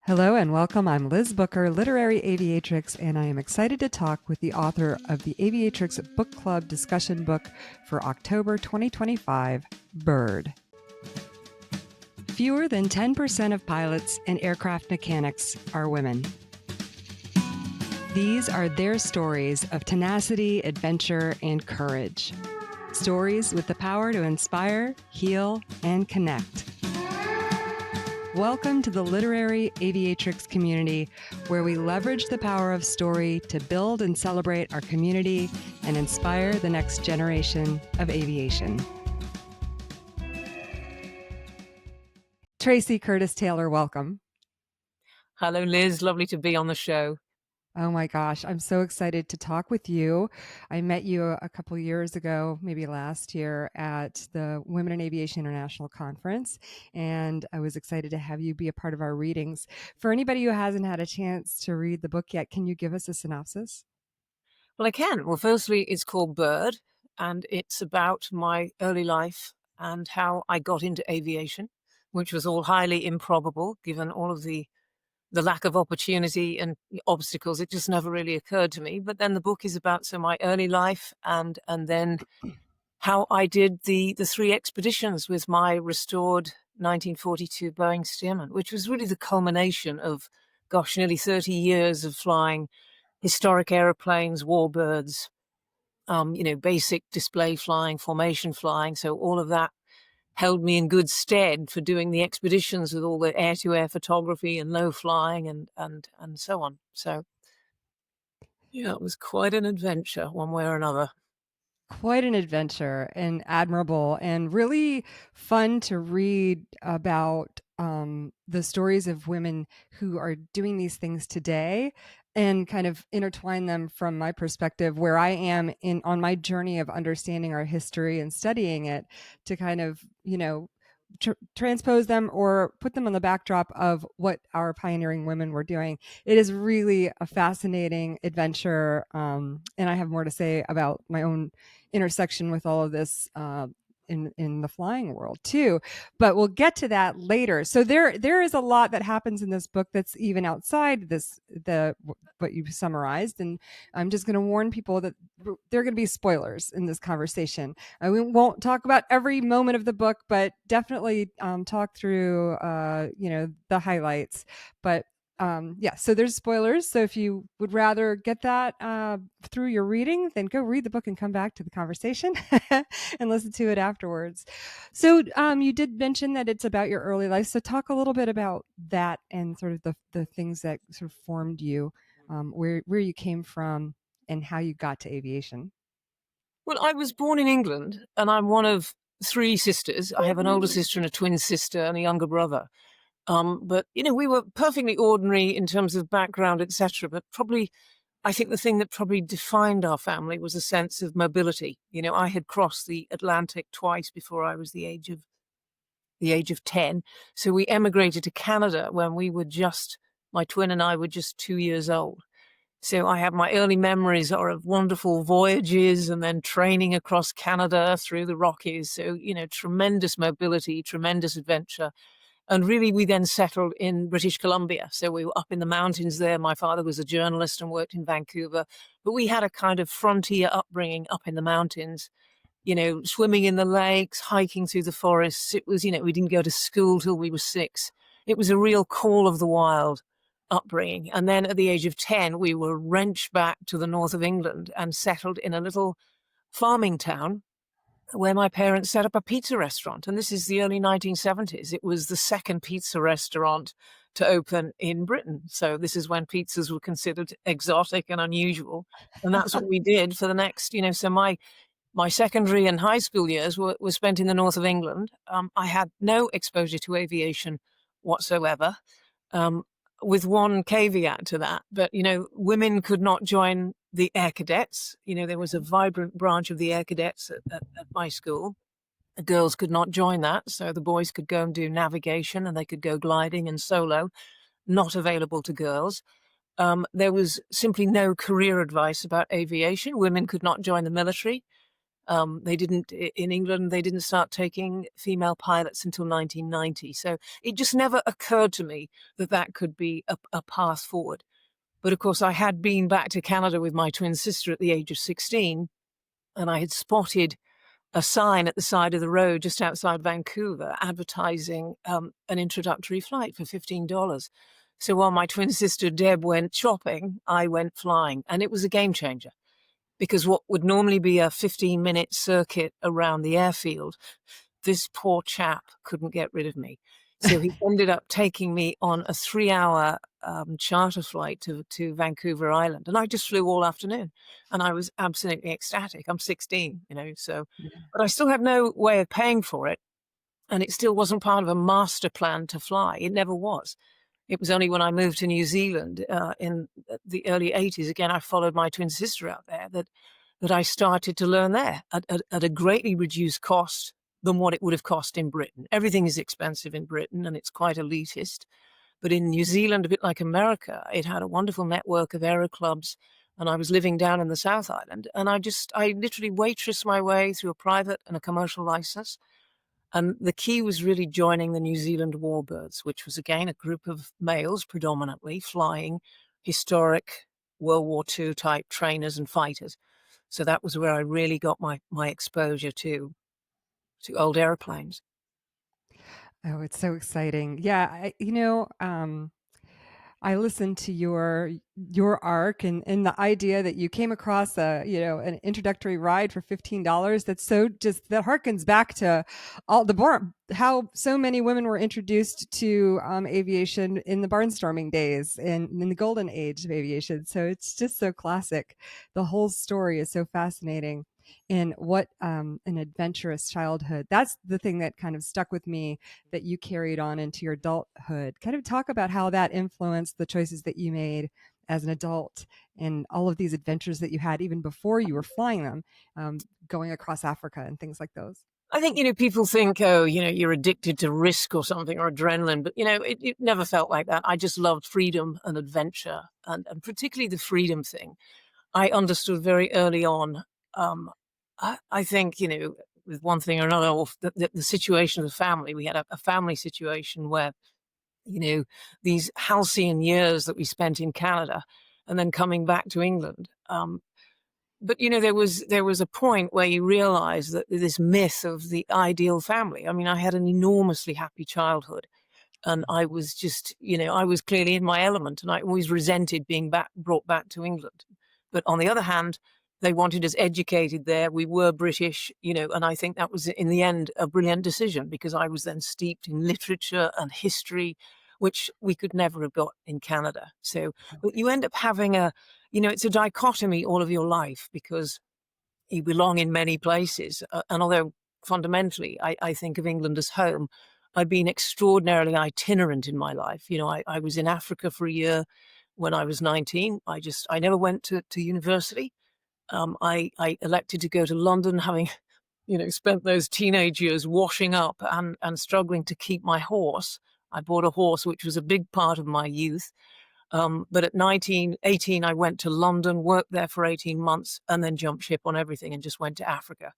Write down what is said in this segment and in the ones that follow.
Hello and welcome. I'm Liz Booker, literary aviatrix, and I am excited to talk with the author of the Aviatrix Book Club discussion book for October 2025, Bird. Fewer than 10% of pilots and aircraft mechanics are women. These are their stories of tenacity, adventure, and courage. Stories with the power to inspire, heal, and connect. Welcome to the Literary Aviatrix community, where we leverage the power of story to build and celebrate our community and inspire the next generation of aviation. Tracey Curtis-Taylor, welcome. Hello, Liz. Lovely to be on the show. Oh my gosh, I'm so excited to talk with you. I met you a couple years ago, maybe last year, at the Women in Aviation International Conference, and I was excited to have you be a part of our readings. For anybody who hasn't had a chance to read the book yet, can you give us a synopsis? Well, I can. Well, firstly, it's called Bird, and it's about my early life and how I got into aviation, which was all highly improbable given all of the lack of opportunity and obstacles. It just never really occurred to me. But then the book is about my early life and then how I did the three expeditions with my restored 1942 Boeing Stearman, which was really the culmination of, gosh, nearly 30 years of flying historic aeroplanes, warbirds, basic display flying, formation flying. So all of that held me in good stead for doing the expeditions with all the air-to-air photography and low flying and so on. So, yeah, it was quite an adventure one way or another. Quite an adventure and admirable and really fun to read about the stories of women who are doing these things today and kind of intertwine them from my perspective where I am on my journey of understanding our history and studying it to kind of, transpose them or put them on the backdrop of what our pioneering women were doing. It is really a fascinating adventure, and I have more to say about my own intersection with all of this in the flying world too, but we'll get to that later. So there is a lot that happens in this book that's even outside what you've summarized, and I'm just going to warn people that there are going to be spoilers in this conversation. We won't talk about every moment of the book, but definitely talk through the highlights. But so there's spoilers. So if you would rather get that through your reading, then go read the book and come back to the conversation and listen to it afterwards. So you did mention that it's about your early life. So talk a little bit about that and sort of the things that sort of formed you, where you came from and how you got to aviation. Well, I was born in England, and I'm one of three sisters. I have an older sister and a twin sister and a younger brother. But we were perfectly ordinary in terms of background, etc. But probably, I think the thing that probably defined our family was a sense of mobility. I had crossed the Atlantic twice before I was the age of 10. So we emigrated to Canada when my twin and I were just 2 years old. So I have my early memories are of wonderful voyages and then training across Canada through the Rockies. So, tremendous mobility, tremendous adventure. And really, we then settled in British Columbia. So we were up in the mountains there. My father was a journalist and worked in Vancouver. But we had a kind of frontier upbringing up in the mountains, swimming in the lakes, hiking through the forests. It was, we didn't go to school till we were 6. It was a real call of the wild upbringing. And then at the age of 10, we were wrenched back to the north of England and settled in a little farming town where my parents set up a pizza restaurant. And this is the early 1970s. It was the second pizza restaurant to open in Britain. So this is when pizzas were considered exotic and unusual. And that's what we did for the next, so my secondary and high school years were spent in the north of England. I had no exposure to aviation whatsoever, with one caveat to that. But, women could not join the Air Cadets. There was a vibrant branch of the Air Cadets at my school. The girls could not join that. So the boys could go and do navigation and they could go gliding and solo, not available to girls. There was simply no career advice about aviation. Women could not join the military. They didn't in England. They didn't start taking female pilots until 1990. So it just never occurred to me that that could be a path forward. But of course, I had been back to Canada with my twin sister at the age of 16, and I had spotted a sign at the side of the road just outside Vancouver advertising an introductory flight for $15. So while my twin sister Deb went shopping, I went flying, and it was a game changer because what would normally be a 15-minute circuit around the airfield, this poor chap couldn't get rid of me. So he ended up taking me on a 3-hour charter flight to Vancouver Island. And I just flew all afternoon. And I was absolutely ecstatic. I'm 16, so, Yeah. but I still had no way of paying for it. And it still wasn't part of a master plan to fly. It never was. It was only when I moved to New Zealand in the early 80s, again, I followed my twin sister out there, that I started to learn there at a greatly reduced cost than what it would have cost in Britain. Everything is expensive in Britain and it's quite elitist. But in New Zealand, a bit like America, it had a wonderful network of aero clubs. And I was living down in the South Island. And I literally waitressed my way through a private and a commercial license. And the key was really joining the New Zealand Warbirds, which was again a group of males predominantly flying historic World War II type trainers and fighters. So that was where I really got my exposure to old airplanes. Oh, it's so exciting. Yeah, I listened to your arc and the idea that you came across an introductory ride for $15. That's so just that harkens back to all the how so many women were introduced to aviation in the barnstorming days and in the golden age of aviation. So it's just so classic. The whole story is so fascinating. And what an adventurous childhood. That's the thing that kind of stuck with me that you carried on into your adulthood. Kind of talk about how that influenced the choices that you made as an adult and all of these adventures that you had even before you were flying them, going across Africa and things like those. I think, people think, oh, you're addicted to risk or something or adrenaline, but, it never felt like that. I just loved freedom and adventure and particularly the freedom thing. I understood very early on. I think, with one thing or another, or the situation of the family, we had a family situation where, these halcyon years that we spent in Canada and then coming back to England. But there was a point where you realize that this myth of the ideal family. I mean, I had an enormously happy childhood. And I was just, I was clearly in my element, and I always resented being brought back to England. But on the other hand, they wanted us educated there. We were British, and I think that was in the end a brilliant decision because I was then steeped in literature and history, which we could never have got in Canada. So, but you end up having it's a dichotomy all of your life because you belong in many places. And although fundamentally I think of England as home, I've been extraordinarily itinerant in my life. I was in Africa for a year when I was 19. I never went to university. I elected to go to London, having, spent those teenage years washing up and struggling to keep my horse. I bought a horse, which was a big part of my youth. But at 19, 18, I went to London, worked there for 18 months, and then jumped ship on everything and just went to Africa.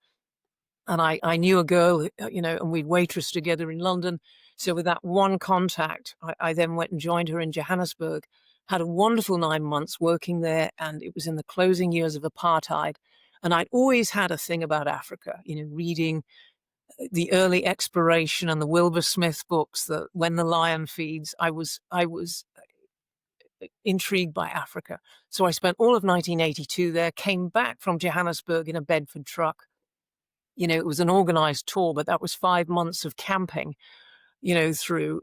And I knew a girl, and we'd waitress together in London. So with that one contact, I then went and joined her in Johannesburg, had a wonderful 9 months working there. And it was in the closing years of apartheid. And I'd always had a thing about Africa, reading the early exploration and the Wilbur Smith books, that When the Lion Feeds. I was intrigued by Africa. So I spent all of 1982 there, came back from Johannesburg in a Bedford truck. It was an organized tour, but that was 5 months of camping, through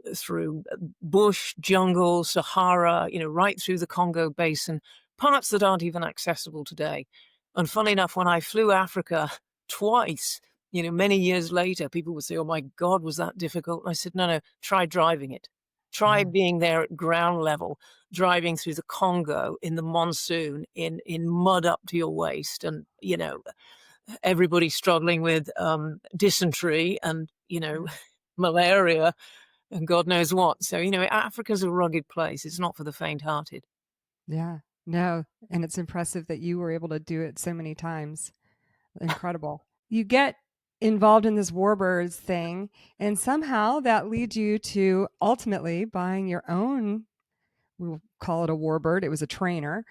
bush, jungle, Sahara, right through the Congo Basin, parts that aren't even accessible today. And funny enough, when I flew Africa twice, many years later, people would say, "Oh my God, was that difficult?" And I said, "No, try driving it. Try Yeah. being there at ground level, driving through the Congo in the monsoon, in mud up to your waist, and everybody struggling with dysentery and malaria and God knows what. So Africa's a rugged place. It's not for the faint-hearted. Yeah. No. And it's impressive that you were able to do it so many times. Incredible. you get involved in this warbirds thing, and somehow that leads you to ultimately buying your own, we'll call it a warbird. It was a trainer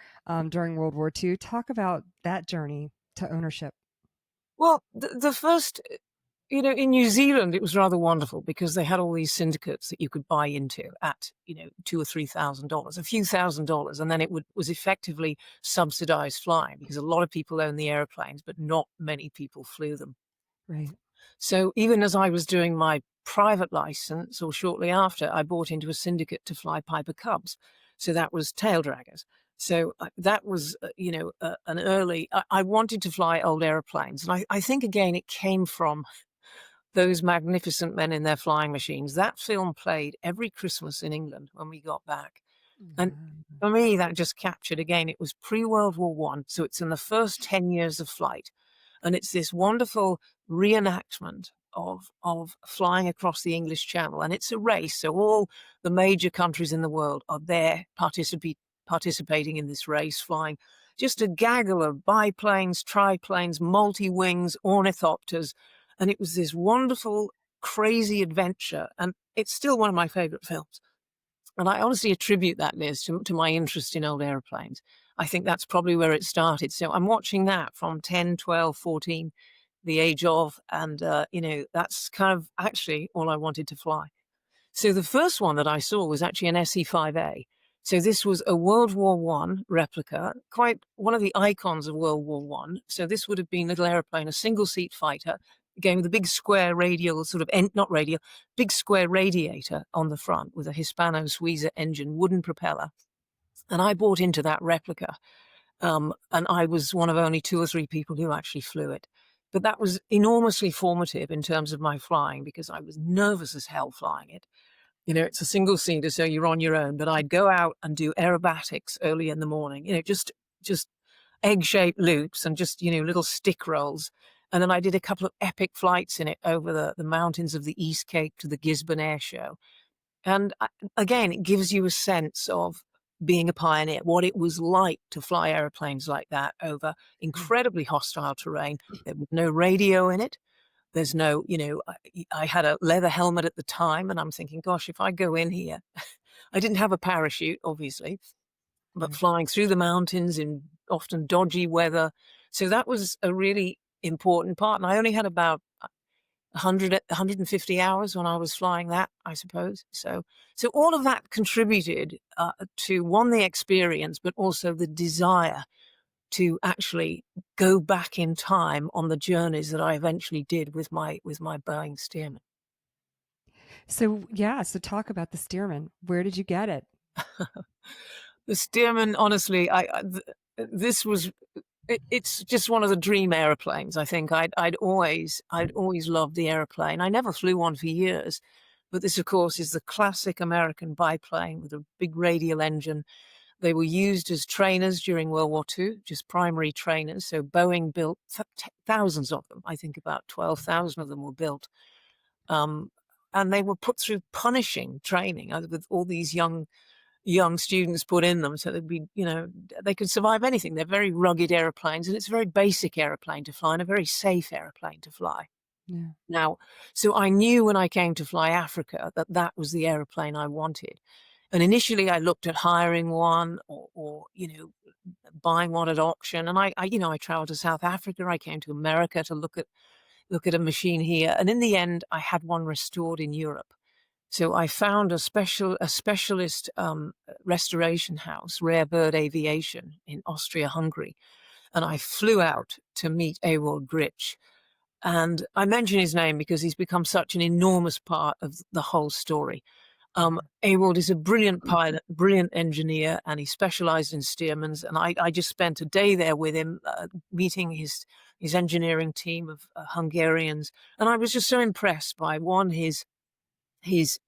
during World War II. Talk about that journey to ownership. Well, the first, in New Zealand, it was rather wonderful because they had all these syndicates that you could buy into at, $2,000 or $3,000, a few $1,000s, and then was effectively subsidized flying because a lot of people own the airplanes, but not many people flew them. Right. So even as I was doing my private license, or shortly after, I bought into a syndicate to fly Piper Cubs. So that was tail draggers. So that was, an early. I wanted to fly old airplanes, and I think again it came from those magnificent men in their flying machines. That film played every Christmas in England when we got back, and Mhm. for me that just captured again. It was pre-World War One, so it's in the first 10 years of flight, and it's this wonderful reenactment of flying across the English Channel, and it's a race. So all the major countries in the world are there participating in this race, flying just a gaggle of biplanes, triplanes, multi-wings, ornithopters, and it was this wonderful, crazy adventure, and it's still one of my favorite films. And I honestly attribute that, Liz, to my interest in old airplanes. I think that's probably where it started. So I'm watching that from 10, 12, 14, the age of, and, that's kind of actually all I wanted to fly. So the first one that I saw was actually an SE-5A. So this was a World War One replica, quite one of the icons of World War One. So this would have been a little airplane, a single-seat fighter, again with a big square radial sort of not radial, big square radiator on the front with a Hispano-Suiza engine, wooden propeller. And I bought into that replica, and I was one of only two or three people who actually flew it. But that was enormously formative in terms of my flying because I was nervous as hell flying it. It's a single seater, so you're on your own. But I'd go out and do aerobatics early in the morning, just egg-shaped loops and just, little stick rolls. And then I did a couple of epic flights in it over the mountains of the East Cape to the Gisborne Air Show. And again, it gives you a sense of being a pioneer, what it was like to fly airplanes like that over incredibly hostile terrain. There was no radio in it. There's no, I had a leather helmet at the time, and I'm thinking, gosh, if I go in here, I didn't have a parachute, obviously, but Right. flying through the mountains in often dodgy weather. So that was a really important part. And I only had about 150 hours when I was flying that, I suppose. So all of that contributed to one, the experience, but also the desire to actually go back in time on the journeys that I eventually did with my Boeing Stearman. So yeah, so talk about the Stearman. Where did you get it? The Stearman, honestly, this was it's just one of the dream airplanes. I think I'd always loved the airplane. I never flew one for years, but this, of course, is the classic American biplane with a big radial engine. They were used as trainers during World War II, just primary trainers. So Boeing built thousands of them. I think about 12,000 of them were built. Um, and they were put through punishing training with all these young students put in them, so they'd be, they could survive anything. They're very rugged airplanes, and it's a very basic airplane to fly and a very safe airplane to fly. Yeah. Now, so I knew when I came to fly Africa that that was the airplane I wanted. And initially I looked at hiring one or buying one at auction. And I traveled to South Africa. I came to America to look at a machine here. And in the end, I had one restored in Europe. So I found a specialist restoration house, Rare Bird Aviation in Austria-Hungary, and I flew out to meet Ewald Gritsch. And I mention his name because he's become such an enormous part of the whole story. Ewald is a brilliant pilot, brilliant engineer, and he specialized in Stearmans. And I just spent a day there with him, meeting his engineering team of Hungarians. And I was just so impressed by one, his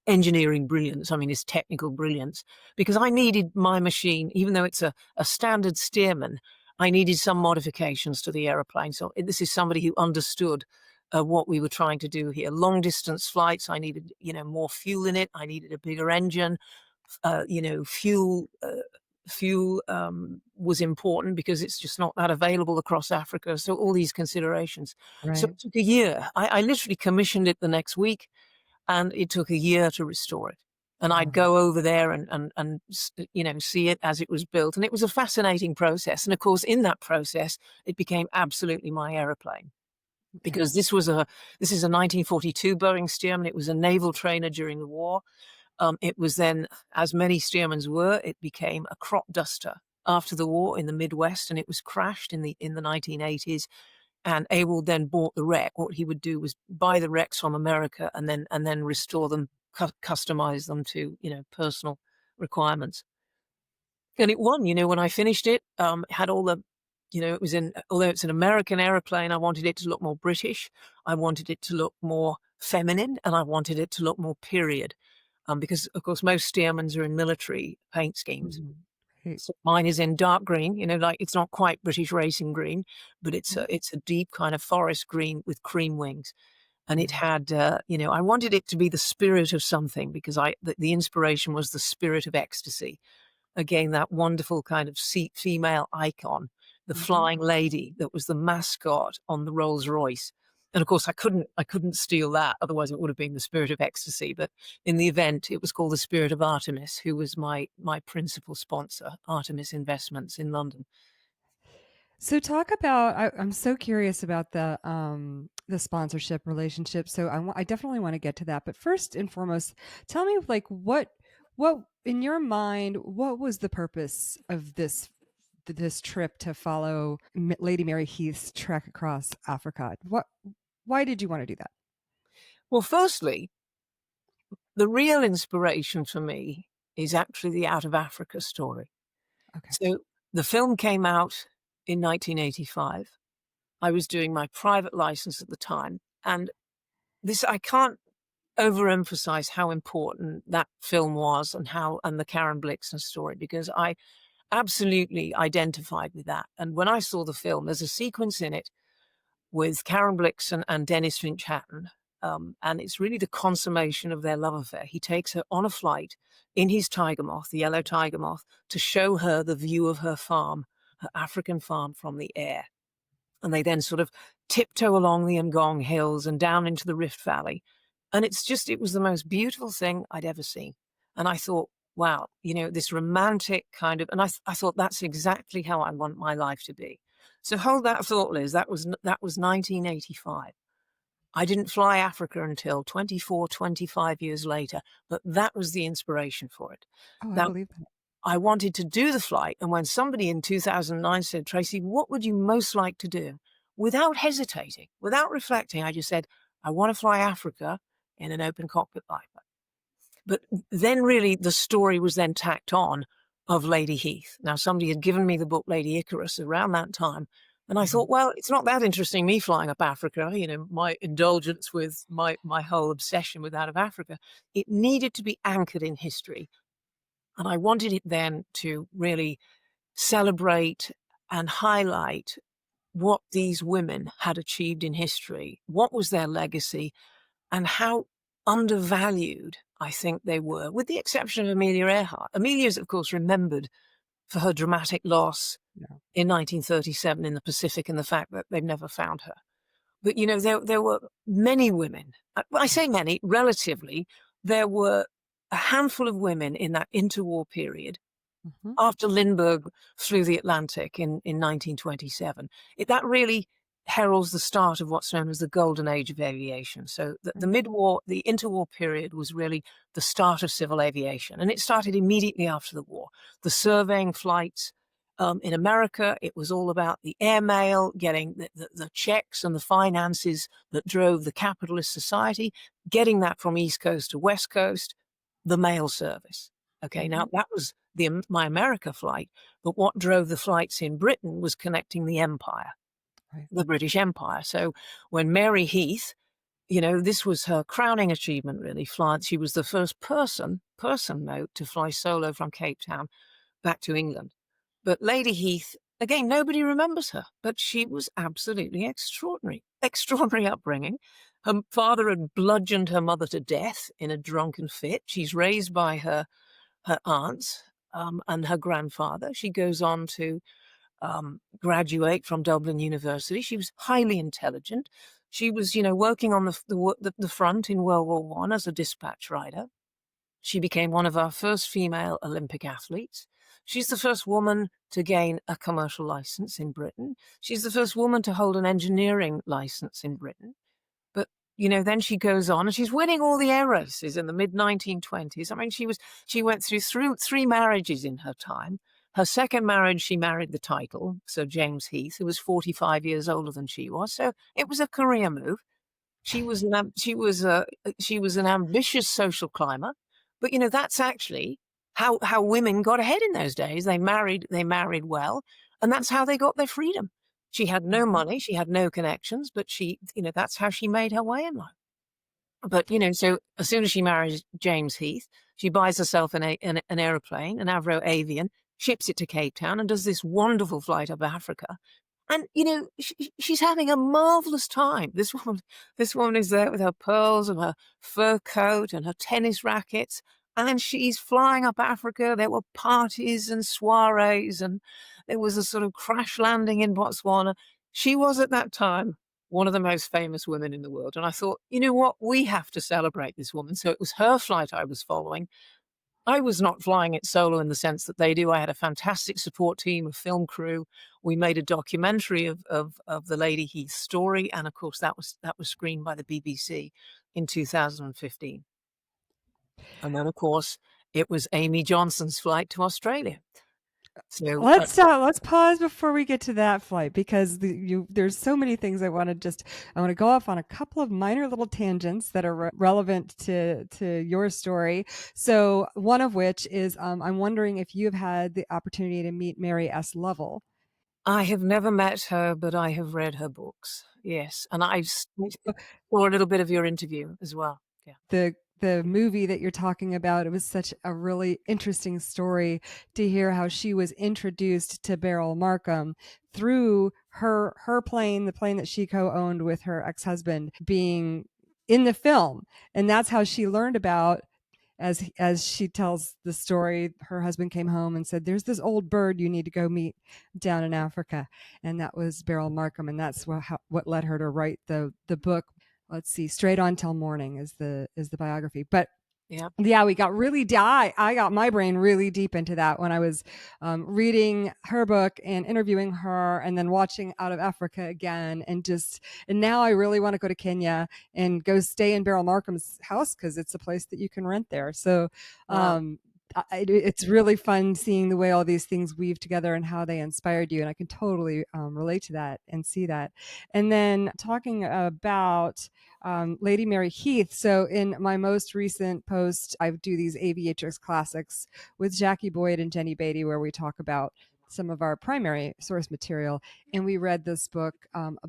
engineering brilliance, I mean, his technical brilliance, because I needed my machine, even though it's a standard Stearman, I needed some modifications to the aeroplane. So this is somebody who understood what we were trying to do here. Long distance flights, I needed, more fuel in it. I needed a bigger engine, fuel. fuel was important because it's just not that available across Africa. So all these considerations. So Right. it took a year. I literally commissioned it the next week, and it took a year to restore it. And I'd Wow. go over there and see it as it was built, and it was a fascinating process. And of course, in that process, it became absolutely my aeroplane Okay. because this is a 1942 Boeing Stearman. It was a naval trainer during the war. It was then, as many Stearmans were, it became a crop duster after the war in the Midwest, and it was crashed in the 1980s. And Awald then bought the wreck. What he would do was buy the wrecks from America and then restore them, customize them to personal requirements. And it won. When I finished it, it had all the, it was in. Although it's an American aeroplane, I wanted it to look more British. I wanted it to look more feminine, and I wanted it to look more period. Because of course most Stearmans are in military paint schemes. Mhm. Right. So mine is in dark green, like it's not quite British racing green, but it's a deep kind of forest green with cream wings. And it Mhm. had, I wanted it to be the spirit of something because the inspiration was the spirit of ecstasy. Again, that wonderful kind of female icon, the Mhm. flying lady that was the mascot on the Rolls Royce. And of course, I couldn't steal that. Otherwise, it would have been the spirit of ecstasy. But in the event, it was called the Spirit of Artemis, who was my principal sponsor, Artemis Investments in London. So talk about I'm so curious about the sponsorship relationship. So I definitely want to get to that. But first and foremost, tell me like what in your mind what was the purpose of this trip to follow Lady Mary Heath's trek across Africa? Why did you want to do that? Well, firstly, the real inspiration for me is actually the Out of Africa story. Okay. So the film came out in 1985. I was doing my private license at the time. And I can't overemphasize how important that film was and the Karen Blixen story, because I absolutely identified with that. And when I saw the film, there's a sequence in it with Karen Blixen and Dennis Finch Hatton. And it's really the consummation of their love affair. He takes her on a flight in his Tiger Moth, the yellow Tiger Moth, to show her the view of her farm, her African farm from the air. And they then sort of tiptoe along the Ngong Hills and down into the Rift Valley. And it was the most beautiful thing I'd ever seen. And I thought, wow, this romantic kind of, and I thought that's exactly how I want my life to be. So hold that thought, Liz. That was 1985. I didn't fly Africa until 24, 25 years later, but that was the inspiration for it. Oh, I Now, believe that. I wanted to do the flight, and when somebody in 2009 said, "Tracey, what would you most like to do?" Without hesitating, without reflecting, I just said, "I want to fly Africa in an open cockpit biplane." But then really the story was then tacked on of Lady Heath. Now, somebody had given me the book Lady Icarus around that time, and I Mhm. thought, well, it's not that interesting me flying up Africa, my indulgence with my whole obsession with out of Africa. It needed to be anchored in history. And I wanted it then to really celebrate and highlight what these women had achieved in history, what was their legacy, and how undervalued I think they were, with the exception of Amelia Earhart. Amelia is, of course, remembered for her dramatic loss Yeah. in 1937 in the Pacific and the fact that they've never found her. But, there were many women. I say many, relatively. There were a handful of women in that interwar period Mhm. after Lindbergh flew the Atlantic in 1927. That really heralds the start of what's known as the golden age of aviation. So the Right. mid-war, the interwar period was really the start of civil aviation, and it started immediately after the war. The surveying flights in America, it was all about the airmail, getting the checks and the finances that drove the capitalist society, getting that from East Coast to West Coast, the mail service. Okay, now Mhm. that was my America flight, but what drove the flights in Britain was connecting the empire, Right. the British Empire. So when Mary Heath, this was her crowning achievement, really. She was the first person note to fly solo from Cape Town back to England. But Lady Heath, again, nobody remembers her, but she was absolutely extraordinary. Extraordinary upbringing. Her father had bludgeoned her mother to death in a drunken fit. She's raised by her aunts. and her grandfather. She goes on to graduate from Dublin University. She was highly intelligent. She was, working on the front in World War One as a dispatch rider. She became one of our first female Olympic athletes. She's the first woman to gain a commercial license in Britain. She's the first woman to hold an engineering license in Britain. But, then she goes on and she's winning all the air races in the mid-1920s. I mean, she went through three marriages in her time. Her second marriage, she married the title, Sir James Heath, who was 45 years older than she was. So it was a career move. She was an ambitious social climber, but that's actually how women got ahead in those days. They married well, and that's how they got their freedom. She had no money, she had no connections, but that's how she made her way in life. But so as soon as she marries James Heath, she buys herself an aeroplane, an Avro Avian, ships it to Cape Town, and does this wonderful flight up Africa. And she's having a marvelous time. This woman is there with her pearls and her fur coat and her tennis rackets, and she's flying up Africa. There were parties and soirees, and there was a sort of crash landing in Botswana. She was at that time one of the most famous women in the world. And I thought, you know what? We have to celebrate this woman. So it was her flight I was following. I was not flying it solo in the sense that they do. I had a fantastic support team, a film crew. We made a documentary of the Lady Heath story, and of course that was screened by the BBC in 2015. And then, of course, it was Amy Johnson's flight to Australia. So let's pause before we get to that flight, because there's so many things I want to go off on a couple of minor little tangents that are relevant to your story. So one of which is I'm wondering if you've had the opportunity to meet Mary S. Lovell. I have never met her, but I have read her books. Yes, and I've saw a little bit of your interview as well. Yeah. The movie that you're talking about, it was such a really interesting story to hear how she was introduced to Beryl Markham through her plane, the plane that she co-owned with her ex-husband, being in the film. And that's how she learned about, as she tells the story, her husband came home and said, there's this old bird you need to go meet down in Africa. And that was Beryl Markham. And that's what led her to write the book. Let's see, Straight On Till Morning is the biography. But yeah, we got really I got my brain really deep into that when I was reading her book and interviewing her, and then watching Out of Africa again, and now I really want to go to Kenya and go stay in Beryl Markham's house, because it's a place that you can rent there. So it's really fun seeing the way all these things weave together and how they inspired you, and I can totally relate to that and see that. And then talking about Lady Mary Heath. So in my most recent post, I do these Aviatrix classics with Jackie Boyd and Jenny Beatty, where we talk about some of our primary source material. And we read this book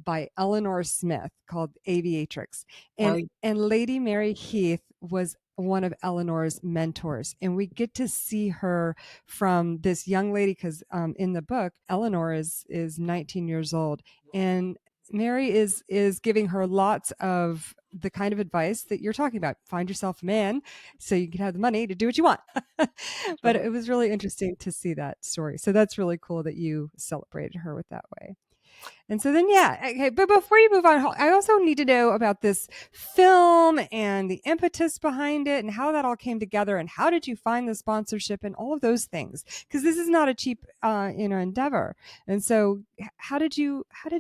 by Eleanor Smith called Aviatrix. And Lady Mary Heath was one of Eleanor's mentors, and we get to see her from this young lady, because in the book Eleanor is 19 years old, and Mary is giving her lots of the kind of advice that you're talking about. Find yourself a man so you can have the money to do what you want. But it was really interesting to see that story. So that's really cool that you celebrated her with that way. And so then, yeah, okay, but before you move on, I also need to know about this film and the impetus behind it and how that all came together, and how did you find the sponsorship and all of those things? Because this is not a cheap, endeavor. And so how did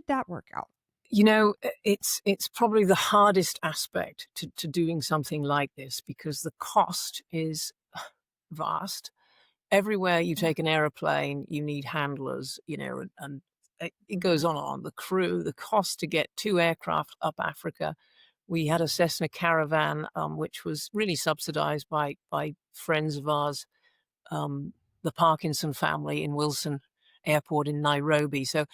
that work out? It's probably the hardest aspect to doing something like this, because the cost is vast. Everywhere you take an aeroplane, you need handlers, and it goes on and on. The crew, the cost to get 2 aircraft up Africa. We had a Cessna Caravan, which was really subsidized by friends of ours, the Parkinson family in Wilson Airport in Nairobi. So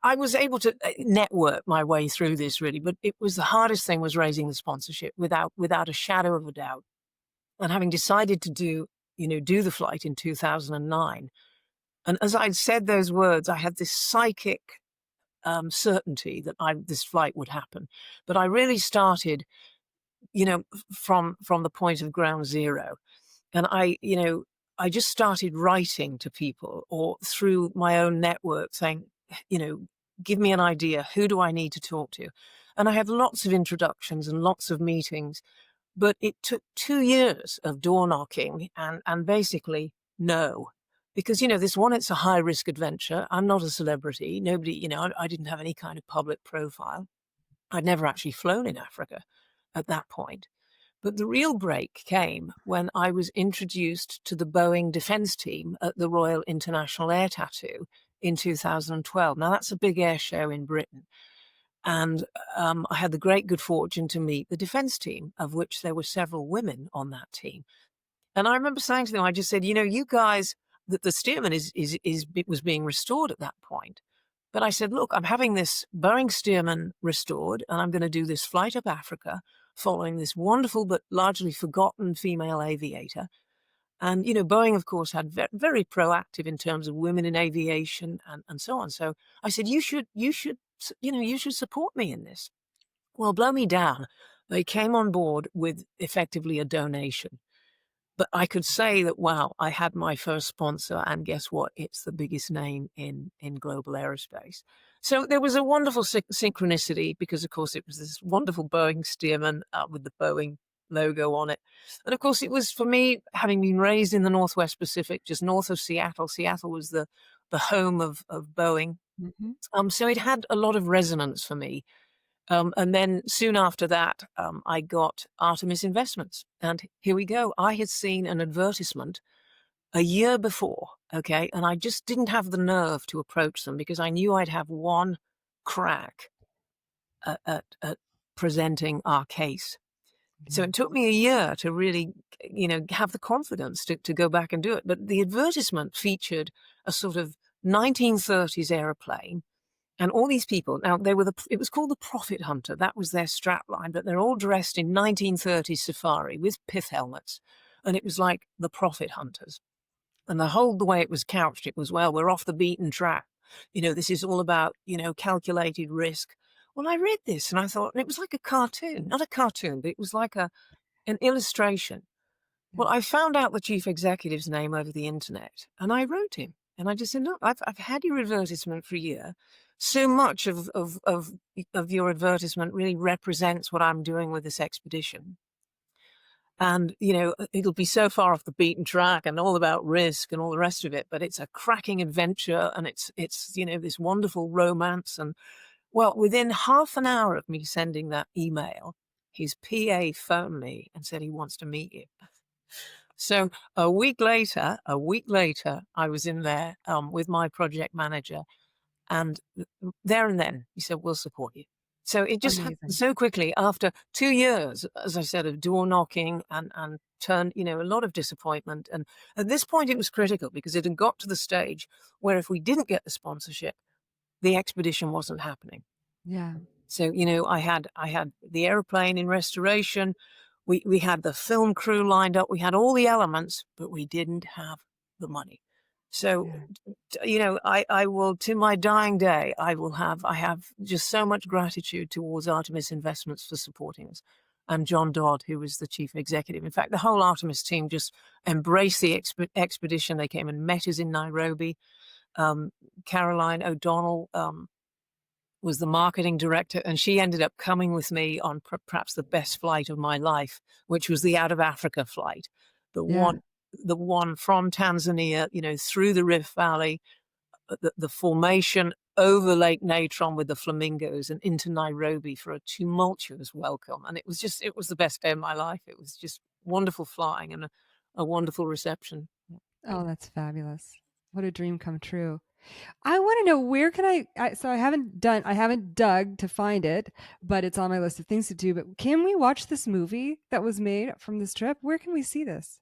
I was able to network my way through this, really, but it was the hardest thing was raising the sponsorship without a shadow of a doubt. And having decided to do the flight in 2009, and as I'd said those words, I had this psychic certainty that this flight would happen. But I really started, from the point of ground zero, and I just started writing to people or through my own network saying, give me an idea. Who do I need to talk to? And I had lots of introductions and lots of meetings, but it took 2 years of door knocking and basically no. Because, this one, it's a high risk adventure. I'm not a celebrity. Nobody, I didn't have any kind of public profile. I'd never actually flown in Africa at that point. But the real break came when I was introduced to the Boeing defense team at the Royal International Air Tattoo in 2012. Now, that's a big air show in Britain. And I had the great good fortune to meet the defense team, of which there were several women on that team. And I remember saying to them, I just said, you guys, that the Stearman was being restored at that point. But I said, look, I'm having this Boeing Stearman restored, and I'm going to do this flight up Africa following this wonderful but largely forgotten female aviator. And, Boeing, of course, had very proactive in terms of women in aviation and so on. So I said, you should support me in this. Well, blow me down. They came on board with effectively a donation. But I could say that, wow, I had my first sponsor, and guess what? It's the biggest name in global aerospace. So there was a wonderful synchronicity because, of course, it was this wonderful Boeing Stearman with the Boeing logo on it. And, of course, it was for me, having been raised in the Northwest Pacific, just north of Seattle. Seattle was the home of Boeing. Mm-hmm. So it had a lot of resonance for me. And then soon after that, I got Artemis Investments. And here we go. I had seen an advertisement a year before, okay? And I just didn't have the nerve to approach them because I knew I'd have one crack at presenting our case. So it took me a year to really, have the confidence to go back and do it. But the advertisement featured a sort of 1930s aeroplane. And all these people, now it was called the Profit Hunter. That was their strapline, but they're all dressed in 1930s safari with pith helmets. And it was like the Profit Hunters. And the way it was couched, it was, well, we're off the beaten track. This is all about, calculated risk. Well, I read this and I thought, and it was like a cartoon, not a cartoon, but it was like an illustration. Well, I found out the chief executive's name over the internet and I wrote him. And I just said, look, I've had your advertisement for a year. So much of your advertisement really represents what I'm doing with this expedition. And, it'll be so far off the beaten track and all about risk and all the rest of it, but it's a cracking adventure and it's this wonderful romance. And, well, within half an hour of me sending that email, his PA phoned me and said he wants to meet you. So a week later, I was in there with my project manager, and there and then he said, we'll support you. So it just happened so quickly after 2 years, as I said, of door knocking and turned, a lot of disappointment. And at this point, it was critical because it had got to the stage where if we didn't get the sponsorship, the expedition wasn't happening. Yeah. So, I had the airplane in restoration. We had the film crew lined up. We had all the elements, but we didn't have the money. So, I will, to my dying day, I have just so much gratitude towards Artemis Investments for supporting us. And John Dodd, who was the chief executive. In fact, the whole Artemis team just embraced the expedition. They came and met us in Nairobi. Caroline O'Donnell was the marketing director, and she ended up coming with me on perhaps the best flight of my life, which was the out of Africa flight, the one from Tanzania, through the Rift Valley, the formation over Lake Natron with the flamingos and into Nairobi for a tumultuous welcome. And it was the best day of my life. It was just wonderful flying and a wonderful reception. Oh, that's fabulous. What a dream come true. I want to know where can so I haven't dug to find it, but it's on my list of things to do. But can we watch this movie that was made from this trip? Where can we see this?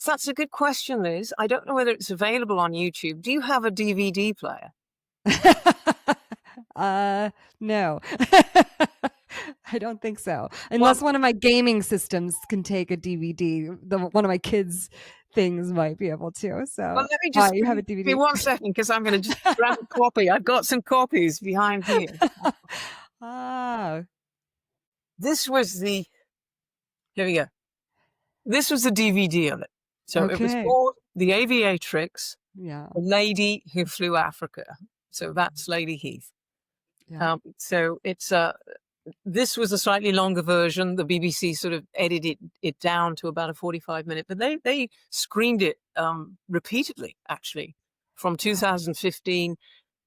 That's a good question, Liz. I don't know whether it's available on YouTube. Do you have a DVD player? No. I don't think so. Unless one of my gaming systems can take a DVD. One of my kids' things might be able to. So, well, let me just you have a DVD. Give me 1 second because I'm going to just grab a copy. I've got some copies behind here. Here we go. This was the DVD of it. So It was called the Aviatrix, Yeah. the lady who flew Africa. So that's Lady Heath. Yeah. So it's this was a slightly longer version. The BBC sort of edited it down to about a 45-minute, but they screened it repeatedly actually from Wow. 2015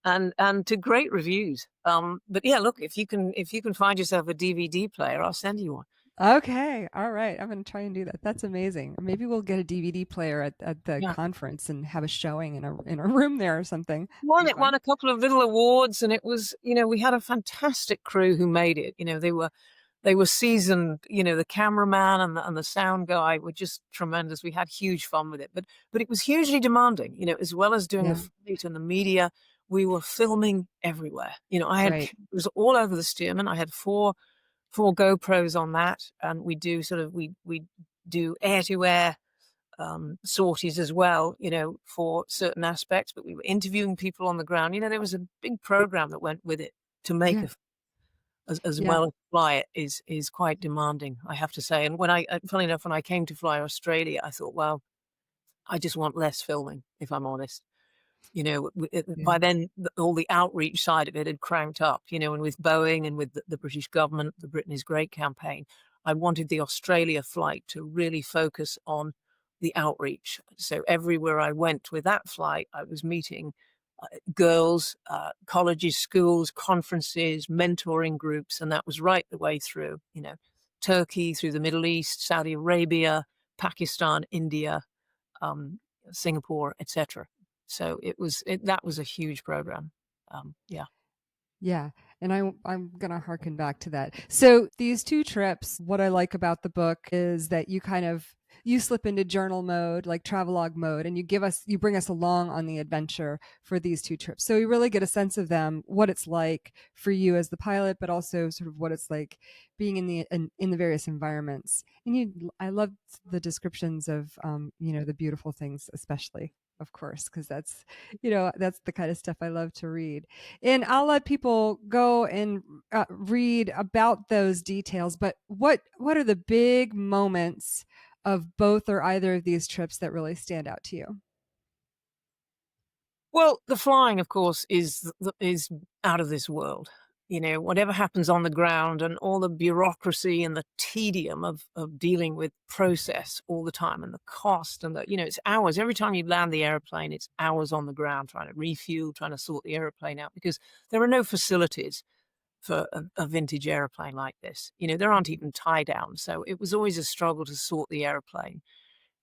and to great reviews. But yeah, look, if you can find yourself a DVD player, I'll send you one. Okay. All right. I'm going to try and do that. That's amazing. Or maybe we'll get a DVD player at the Yeah. conference and have a showing in a room there or something. Be It won fun. a couple of little awards, and it was, we had a fantastic crew who made it. They were seasoned. The cameraman and the sound guy were just tremendous. We had huge fun with it, but it was hugely demanding. As well as doing the Yeah. flight and the media, we were filming everywhere. I had Right. cameras all over the Stearman. I had four GoPros on that, and we do air to air sorties as well, for certain aspects. But we were interviewing people on the ground. There was a big program that went with it to make Yeah. as Yeah. well as fly it is quite demanding, I have to say. And funny enough, when I came to fly Australia, I thought, well, I just want less filming, if I'm honest. Yeah. By then, all the outreach side of it had cranked up, and with Boeing and with the British government, the Britain is Great campaign, I wanted the Australia flight to really focus on the outreach. So everywhere I went with that flight, I was meeting girls, colleges, schools, conferences, mentoring groups, and that was right the way through, Turkey, through the Middle East, Saudi Arabia, Pakistan, India, um, Singapore, etc. So that was a huge program. Yeah. Yeah. And I'm going to harken back to that. So these two trips, what I like about the book is that you slip into journal mode, like travelogue mode, and you bring us along on the adventure for these two trips. So you really get a sense of them, what it's like for you as the pilot, but also sort of what it's like being in the various environments. And I love the descriptions of, the beautiful things, especially, of course, because that's the kind of stuff I love to read. And I'll let people go and read about those details. But what are the big moments of both or either of these trips that really stand out to you? Well, the flying, of course, is out of this world. Whatever happens on the ground and all the bureaucracy and the tedium of dealing with process all the time and the cost and it's hours. Every time you land the airplane, it's hours on the ground trying to refuel, trying to sort the airplane out because there are no facilities for a vintage airplane like this. There aren't even tie downs. So it was always a struggle to sort the airplane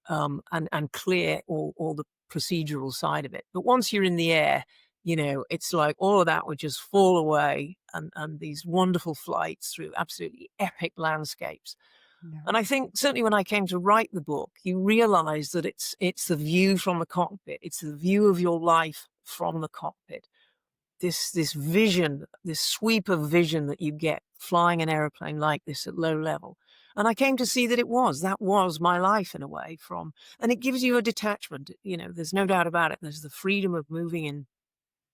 and clear all the procedural side of it. But once you're in the air, it's like all of that would just fall away and these wonderful flights through absolutely epic landscapes. Yeah. And I think certainly when I came to write the book, you realize that it's the view from the cockpit. It's the view of your life from the cockpit. This vision, this sweep of vision that you get flying an airplane like this at low level. And I came to see that that was my life in a way and it gives you a detachment, there's no doubt about it. There's the freedom of moving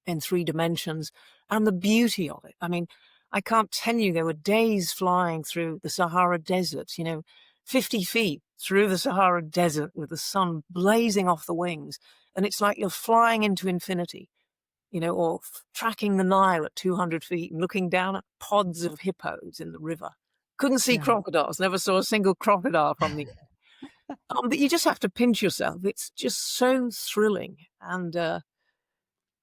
in three dimensions and the beauty of it. I mean, I can't tell you, there were days flying through the Sahara Desert, 50 feet through the Sahara Desert with the sun blazing off the wings. And it's like you're flying into infinity, or tracking the Nile at 200 feet and looking down at pods of hippos in the river. Couldn't see Yeah. crocodiles, never saw a single crocodile from the but you just have to pinch yourself. It's just so thrilling. And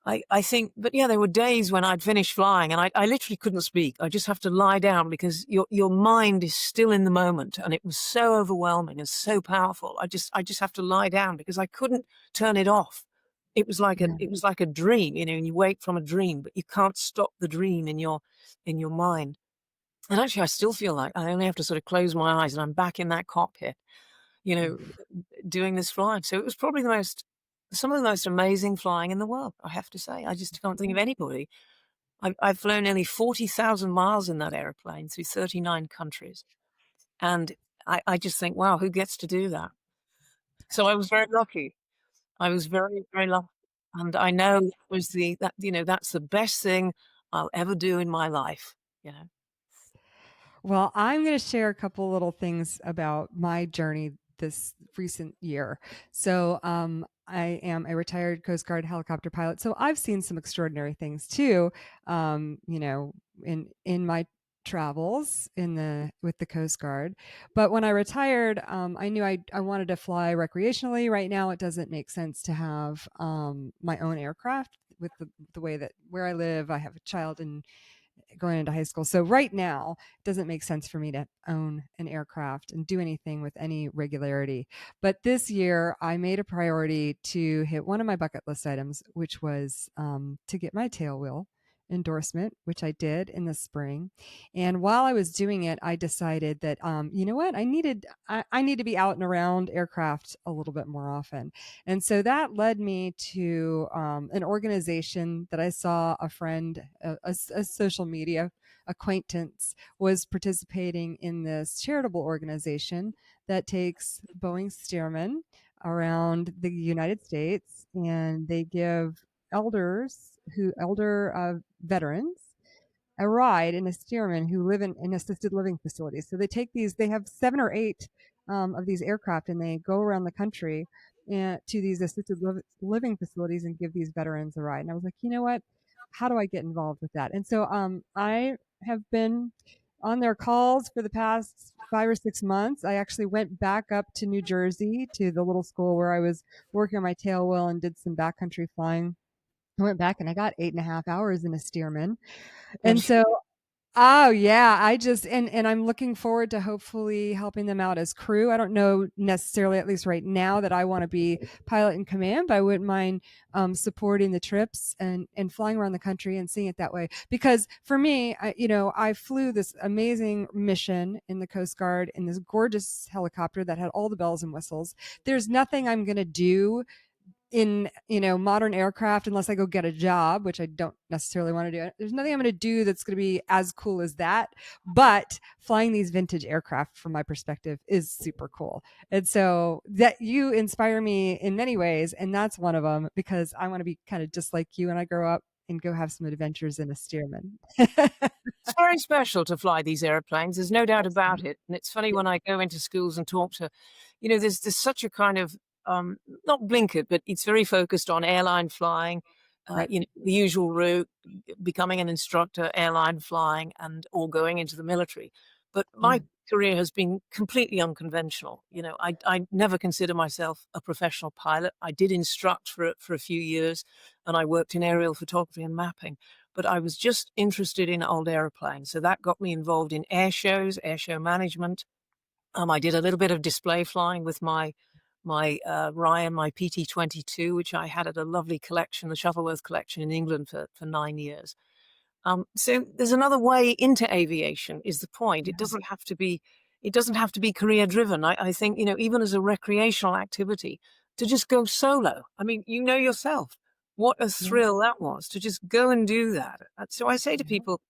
I think, but yeah, there were days when I'd finish flying and I literally couldn't speak. I just have to lie down because your mind is still in the moment. And it was so overwhelming and so powerful. I just have to lie down because I couldn't turn it off. Yeah. It was like a dream, and you wake from a dream, but you can't stop the dream in your mind. And actually, I still feel like I only have to sort of close my eyes and I'm back in that cockpit, you know, doing this flying. So it was probably some of the most amazing flying in the world, I have to say. I just can't think of anybody. I've flown nearly 40,000 miles in that airplane through 39 countries. And I just think, wow, who gets to do that? So I was very lucky. I was very, very lucky. And I know that's the best thing I'll ever do in my life, you know. Well, I'm going to share a couple little things about my journey this recent year. So, I am a retired Coast Guard helicopter pilot, so I've seen some extraordinary things too. You know, in my travels in the with the Coast Guard. But when I retired, I knew I wanted to fly recreationally. Right now, it doesn't make sense to have my own aircraft with the way that where I live. I have a child in going into high school. So right now, it doesn't make sense for me to own an aircraft and do anything with any regularity. But this year, I made a priority to hit one of my bucket list items, which was to get my tail wheel endorsement, which I did in the spring. And while I was doing it, I decided that you know what, I need to be out and around aircraft a little bit more often. And so that led me to an organization that I saw a friend, a social media acquaintance, was participating in this charitable organization that takes Boeing Stearman around the United States, and they give elder veterans a ride in a Stearman who live in assisted living facilities. So they take these, they have 7 or 8 of these aircraft, and they go around the country and to these living facilities and give these veterans a ride. And I was like, you know what? How do I get involved with that? And so I have been on their calls for the past 5 or 6 months. I actually went back up to New Jersey to the little school where I was working on my tail wheel and did some backcountry flying. I went back and I got 8.5 hours in a Stearman. And Good. so, oh yeah, I just and I'm looking forward to hopefully helping them out as crew. I don't know necessarily, at least right now, that I want to be pilot in command, but I wouldn't mind supporting the trips and flying around the country and seeing it that way. Because for me, I flew this amazing mission in the Coast Guard in this gorgeous helicopter that had all the bells and whistles. There's nothing I'm going to do in modern aircraft unless I go get a job, which I don't necessarily want to do. There's nothing I'm going to do that's going to be as cool as that. But flying these vintage aircraft, from my perspective, is super cool. And so that you inspire me in many ways, and that's one of them, because I want to be kind of just like you when I grow up and go have some adventures in a Stearman. It's very special to fly these airplanes. There's no doubt about it. And it's funny Yeah, when I go into schools and talk to, there's such a kind of not blinkered, but it's very focused on airline flying. right. The usual route, becoming an instructor, airline flying, and or going into the military. But Yeah. my career has been completely unconventional. I never consider myself a professional pilot. I did instruct for a few years, and I worked in aerial photography and mapping. But I was just interested in old airplanes, so that got me involved in air shows, air show management. I did a little bit of display flying with my Ryan, my PT-22, which I had at a lovely collection, the Shuttleworth collection in England for 9 years. So there's another way into aviation, is the point. Yeah. It doesn't have to be career driven. I think, even as a recreational activity, to just go solo. I mean, yourself, what a Yeah. thrill that was to just go and do that. So I say to Yeah. people,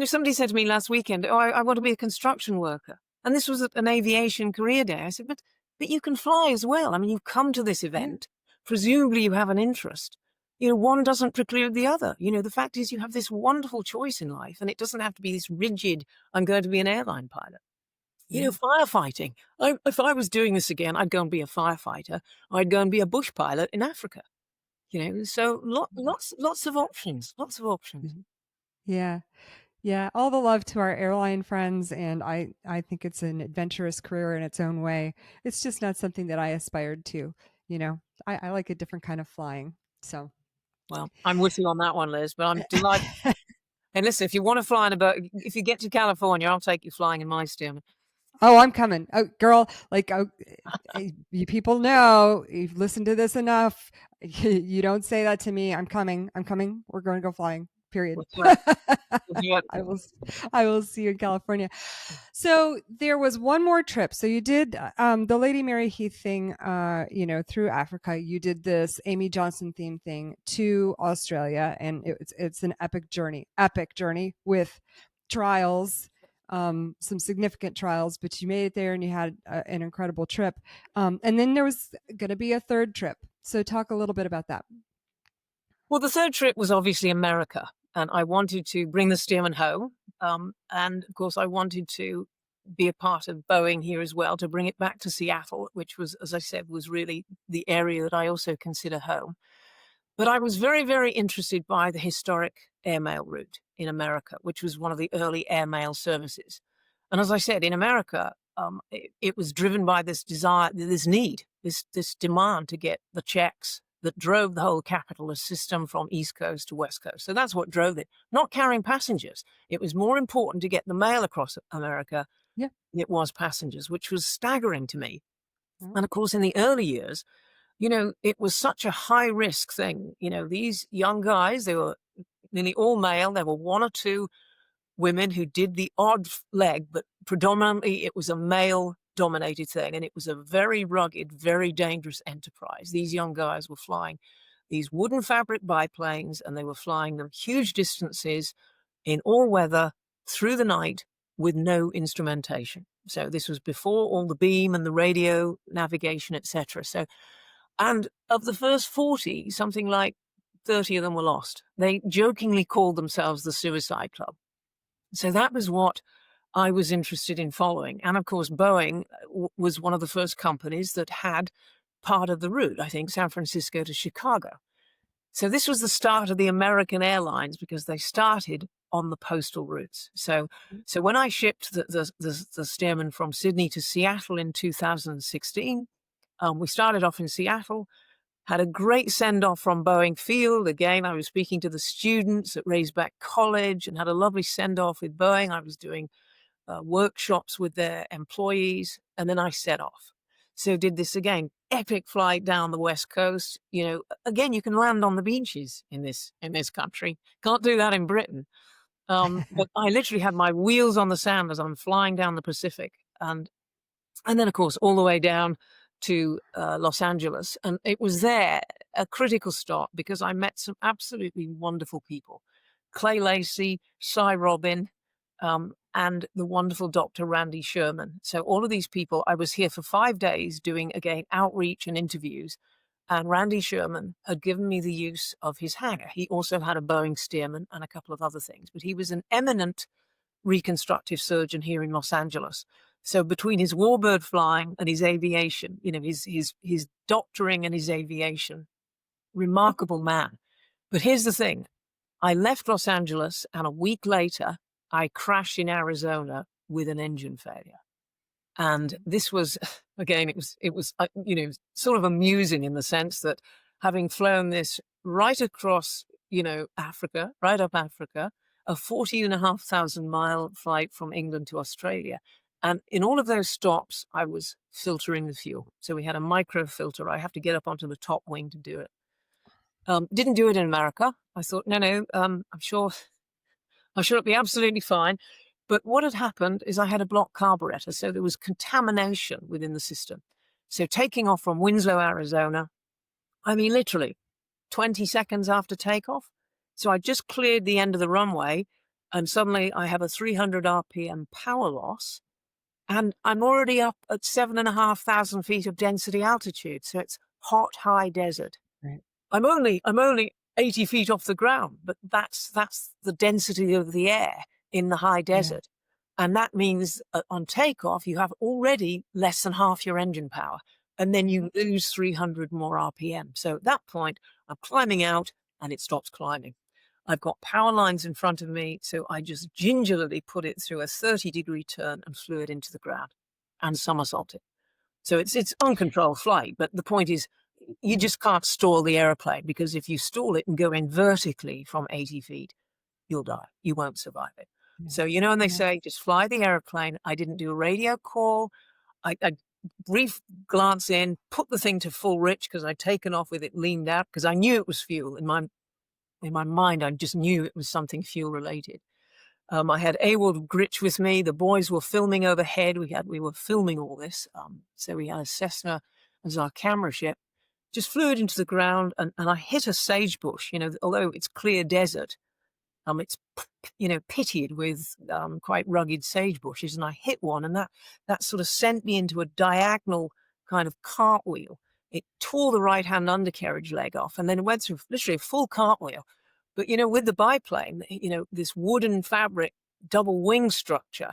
somebody said to me last weekend, "Oh, I want to be a construction worker." And this was an aviation career day. I said, but you can fly as well. I mean, you've come to this Yeah. event. Presumably you have an interest. One doesn't preclude the other. The fact is you have this wonderful choice in life, and it doesn't have to be this rigid, I'm going to be an airline pilot. Yeah. Firefighting. If I was doing this again, I'd go and be a firefighter. I'd go and be a bush pilot in Africa. So lots of options, lots of options. Yeah. Yeah, all the love to our airline friends, and I think it's an adventurous career in its own way. It's just not something that I aspired to, you know. I like a different kind of flying. So, Well, I'm with you on that one, Liz, but I'm delighted. And listen, if you want to fly in a boat, if you get to California, I'll take you flying in my Stearman. oh, I'm coming. Oh, girl, like you people know, you've listened to this enough. You don't say that to me. I'm coming. I'm coming. We're going to go flying. Period. We'll do it. We'll do it. I will I will see you in California. So there was one more trip. So you did the Lady Mary Heath thing, through Africa. You did this Amy Johnson theme thing to Australia, and it's an epic journey with trials, some significant trials. But you made it there, and you had an incredible trip. And then there was going to be a third trip. So talk a little bit about that. Well, the third trip was obviously America, and I wanted to bring the Stearman home. And of course, I wanted to be a part of Boeing here as well, to bring it back to Seattle, which was, as I said, was really the area that I also consider home. But I was very, very interested by the historic airmail route in America, which was one of the early airmail services. And as I said, in America, it was driven by this desire, this need, this demand to get the checks that drove the whole capitalist system from East Coast to West Coast. So that's what drove it, not carrying passengers. It was more important to get the mail across America Yeah. than it was passengers, which was staggering to me. Mhm. And of course, in the early years, it was such a high risk thing. These young guys, they were nearly all male. There were one or two women who did the odd leg, but predominantly it was a male dominated thing. And it was a very rugged, very dangerous enterprise. These young guys were flying these wooden fabric biplanes, and they were flying them huge distances in all weather through the night with no instrumentation. So this was before all the beam and the radio navigation, etc. And of the first 40, something like 30 of them were lost. They jokingly called themselves the Suicide Club. So that was what I was interested in following. And of course, Boeing was one of the first companies that had part of the route, I think, San Francisco to Chicago. So this was the start of the American Airlines, because they started on the postal routes. So when I shipped the Stearman from Sydney to Seattle in 2016, we started off in Seattle, had a great send-off from Boeing Field. Again, I was speaking to the students at Raisback College and had a lovely send-off with Boeing. I was doing workshops with their employees, and then I set off. So did this again, epic flight down the West Coast. Again, you can land on the beaches in this country. Can't do that in Britain. But I literally had my wheels on the sand as I'm flying down the Pacific. And then, of course, all the way down to Los Angeles. And it was there a critical stop, because I met some absolutely wonderful people. Clay Lacey, Cy Robin, and the wonderful Dr. Randy Sherman. So all of these people, I was here for 5 days doing, again, outreach and interviews. And Randy Sherman had given me the use of his hangar. He also had a Boeing Stearman and a couple of other things, but he was an eminent reconstructive surgeon here in Los Angeles. So between his warbird flying and his aviation, his doctoring and his aviation, remarkable man. But here's the thing. I left Los Angeles, and a week later, I crashed in Arizona with an engine failure. And this was, again, it was sort of amusing in the sense that, having flown this right across, Africa, right up Africa, a 14,500-mile flight from England to Australia. And in all of those stops, I was filtering the fuel. So we had a micro filter. I have to get up onto the top wing to do it. Didn't do it in America. I thought, no, I'm sure it'll be absolutely fine. But what had happened is I had a blocked carburetor, so there was contamination within the system. So taking off from Winslow, Arizona, I mean, literally 20 seconds after takeoff. So I just cleared the end of the runway, and suddenly I have a 300 RPM power loss, and I'm already up at 7,500 feet of density altitude. So it's hot, high desert. Right. I'm only 80 feet off the ground, but that's the density of the air in the high desert. Yeah. And that means on takeoff, you have already less than half your engine power, and then you lose 300 more RPM. So at that point, I'm climbing out, and it stops climbing. I've got power lines in front of me, so I just gingerly put it through a 30-degree turn and flew it into the ground and somersaulted. So it's uncontrolled flight, but the point is, you just can't stall the airplane, because if you stall it and go in vertically from 80 feet, you'll die. You won't survive it. Yeah. So, and they say, just fly the airplane. I didn't do a radio call. I brief glance in, put the thing to full rich, because I'd taken off with it leaned out, because I knew it was fuel. In my mind, I just knew it was something fuel related. I had Award Gritch with me. The boys were filming overhead. We were filming all this. So we had a Cessna as our camera ship. Just flew it into the ground, and I hit a sagebush. Although it's clear desert, it's pitted with quite rugged sage bushes, and I hit one, and that sort of sent me into a diagonal kind of cartwheel. It tore the right-hand undercarriage leg off, and then it went through literally a full cartwheel. But with the biplane, this wooden fabric double wing structure,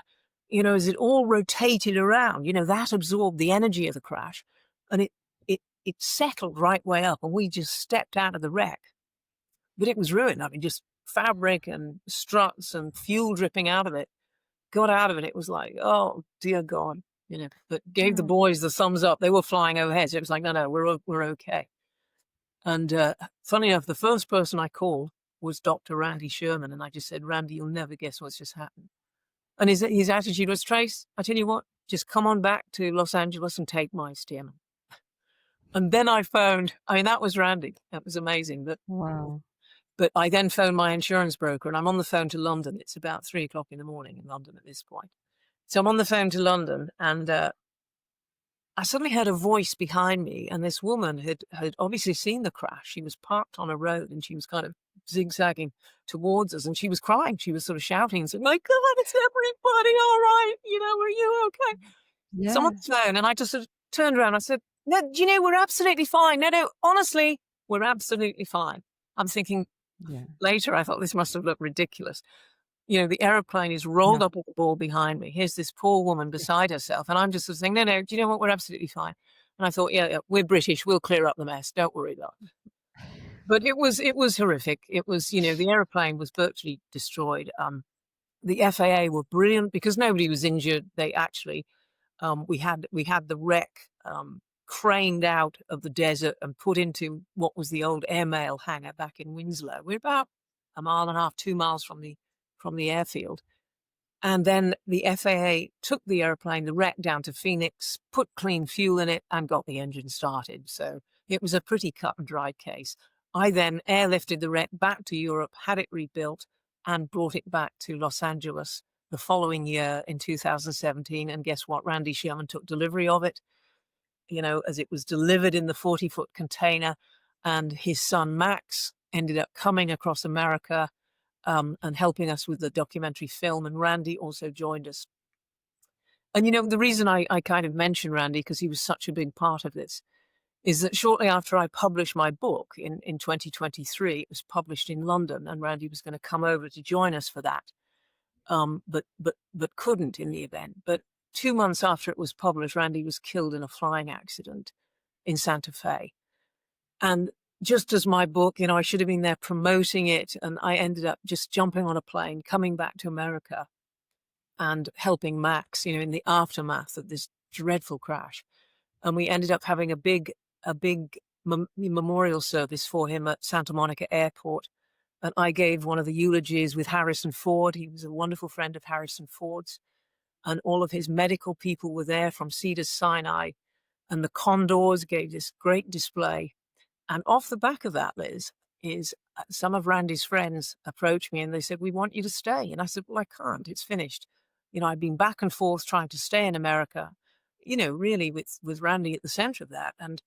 as it all rotated around, that absorbed the energy of the crash, and it settled right way up, and we just stepped out of the wreck. But it was ruined. I mean, just fabric and struts and fuel dripping out of it. Got out of it. It was like, oh dear God, But gave the Oh, boys the thumbs up. They were flying overhead. So it was like, no, we're okay. And funny enough, the first person I called was Dr. Randy Sherman, and I just said, Randy, you'll never guess what's just happened. And his attitude was, Trace, I tell you what, just come on back to Los Angeles and take my Stearman. And then I phoned. I mean, that was Randy. That was amazing. wow. But I then phoned my insurance broker, and I'm on the phone to London. It's about 3:00 in the morning in London at this point. So I'm on the phone to London, and I suddenly heard a voice behind me, and this woman had obviously seen the crash. She was parked on a road, and she was kind of zigzagging towards us, and she was crying. She was sort of shouting and saying, "My God, it's everybody all right? Are you okay?" So I'm on Yeah. the phone, and I just sort of turned around. I said, "No, we're absolutely fine. No, honestly, we're absolutely fine." I'm thinking Yeah. later, I thought this must have looked ridiculous. The aeroplane is rolled No. up at the ball behind me. Here's this poor woman beside herself, and I'm just sort of saying, "No, do you know what? We're absolutely fine." And I thought, yeah, we're British. We'll clear up the mess. Don't worry about it. But it was horrific. It was, the aeroplane was virtually destroyed. The FAA were brilliant because nobody was injured. They actually, we had the wreck craned out of the desert and put into what was the old airmail hangar back in Winslow. We're about a mile and a half, 2 miles from the airfield. And then the FAA took the airplane, the wreck, down to Phoenix, put clean fuel in it, and got the engine started. So it was a pretty cut and dried case. I then airlifted the wreck back to Europe, had it rebuilt, and brought it back to Los Angeles the following year in 2017. And guess what? Randy Sherman took delivery of it, as it was delivered in the 40-foot container. And his son, Max, ended up coming across America and helping us with the documentary film. And Randy also joined us. And, the reason I kind of mention Randy, because he was such a big part of this, is that shortly after I published my book in 2023, it was published in London, and Randy was going to come over to join us for that, but couldn't in the event. But 2 months after it was published, Randy was killed in a flying accident in Santa Fe. And just as my book, I should have been there promoting it, and I ended up just jumping on a plane, coming back to America and helping Max, in the aftermath of this dreadful crash. And we ended up having a big memorial service for him at Santa Monica Airport. And I gave one of the eulogies with Harrison Ford. He was a wonderful friend of Harrison Ford's. And all of his medical people were there from Cedars-Sinai. And the Condors gave this great display. And off the back of that, Liz, is some of Randy's friends approached me and they said, "We want you to stay." And I said, "Well, I can't. It's finished." I've been back and forth trying to stay in America, really with Randy at the center of that. And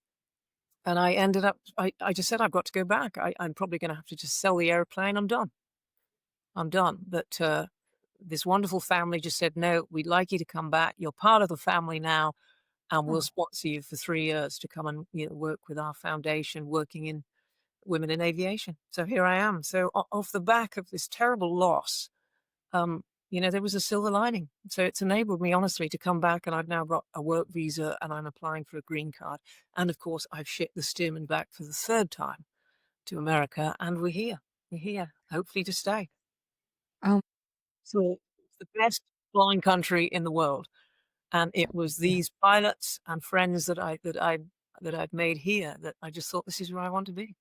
I ended up, I just said, "I've got to go back. I'm probably going to have to just sell the airplane. I'm done. I'm done." But this wonderful family just said, "No, we'd like you to come back. You're part of the family now, and we'll Oh, sponsor you for 3 years to come and work with our foundation, working in women in aviation." So here I am. So off the back of this terrible loss, there was a silver lining. So it's enabled me, honestly, to come back, and I've now got a work visa, and I'm applying for a green card. And of course, I've shipped the Stearman back for the third time to America, and we're here. We're here, hopefully to stay. oh, So it's the best flying country in the world. And it was yeah. these pilots and friends that I've made here that I just thought, this is where I want to be.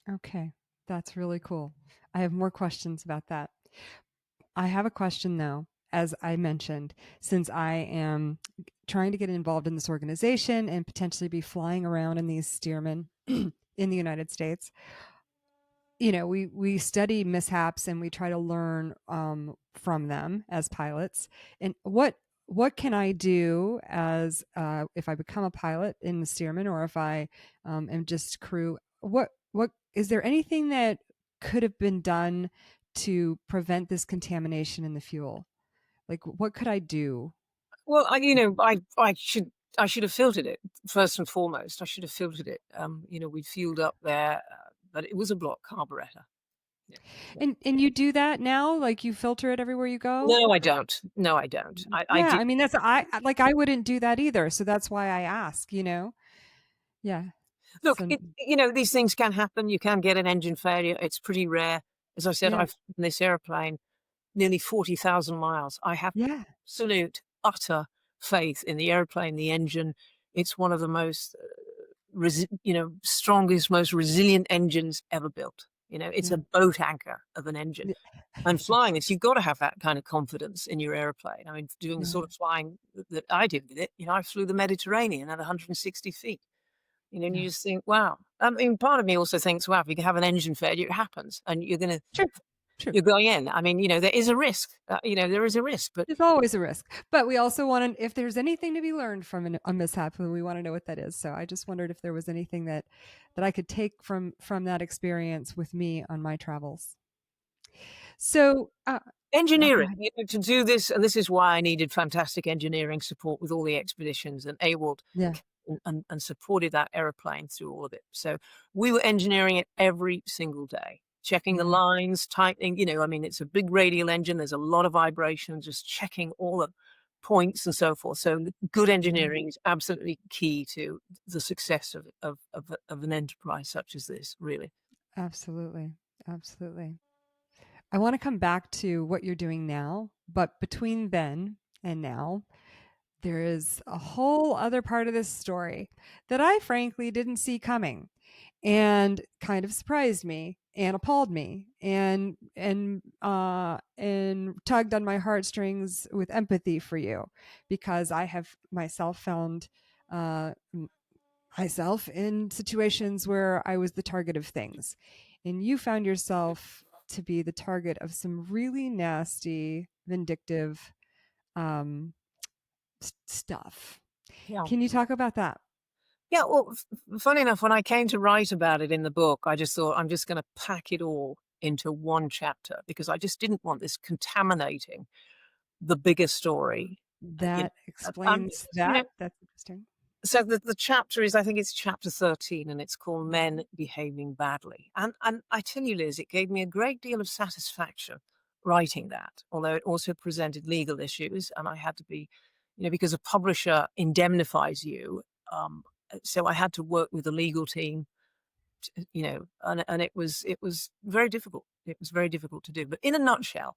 Okay. That's really cool. I have more questions about that. I have a question though, as I mentioned, since I am trying to get involved in this organization and potentially be flying around in these Stearman in the United States. We study mishaps and we try to learn from them as pilots. And what can I do as if I become a pilot in the Stearman, or if I am just crew? What is there anything that could have been done to prevent this contamination in the fuel? Like, what could I do? Well, I should have filtered it first and foremost. I should have filtered it. We fueled up there, but it was a block carburetor. Yeah. Yeah. And you do that now? Like, you filter it everywhere you go? No, I don't. No, I don't. I Yeah, do. I mean, that's I wouldn't do that either, so that's why I ask, you know? Yeah. Look, So these things can happen. You can get an engine failure. It's pretty rare. As I said, yeah. I've flown this airplane nearly 40,000 miles. I have Yeah. absolute, utter faith in the airplane, the engine. It's one of the most, strongest, most resilient engines ever built. It's a Yeah. boat anchor of an engine. Yeah. And flying this, you've got to have that kind of confidence in your airplane. I mean, doing the Yeah. sort of flying that I did with it, I flew the Mediterranean at 160 feet. And you Yeah. just think, wow. I mean, part of me also thinks, wow, if you can have an engine failure, it happens, and True. True. you're going in. I mean, there is a risk. There is a risk, but There's always a risk, but we also want to, if there's anything to be learned from a mishap, we want to know what that is. So I just wondered if there was anything that I could take from that experience with me on my travels. So, oh, go engineering, ahead. to do this, and this is why I needed fantastic engineering support with all the expeditions, and AWOL Yeah. and supported that aeroplane through all of it. So we were engineering it every single day, checking the Yeah. lines, tightening. I mean, it's a big radial engine. There's a lot of vibration, just checking all the points and so forth. So good Yeah. engineering is absolutely key to the success of an enterprise such as this. Really, Absolutely. Absolutely. I want to come back to what you're doing now, but between then and now, there is a whole other part of this story that I frankly didn't see coming and kind of surprised me and appalled me and tugged on my heartstrings with empathy for you because I have myself found uh, myself in situations where I was the target of things. And you found yourself to be the target of some really nasty, vindictive um, stuff. yeah. Can you talk about that? Yeah, well, funny enough, when I came to write about it in the book, I just thought I'm just going to pack it all into one chapter because I just didn't want this contaminating the bigger story. You know, That um, explains you know, that. That's interesting. so the chapter is, I think it's chapter 13, and it's called Men Behaving Badly. And I tell you, Liz, it gave me a great deal of satisfaction writing that, although it also presented legal issues, and I had to be, because a publisher indemnifies you. So I had to work with the legal team, and it was very difficult. It was very difficult to do. But in a nutshell,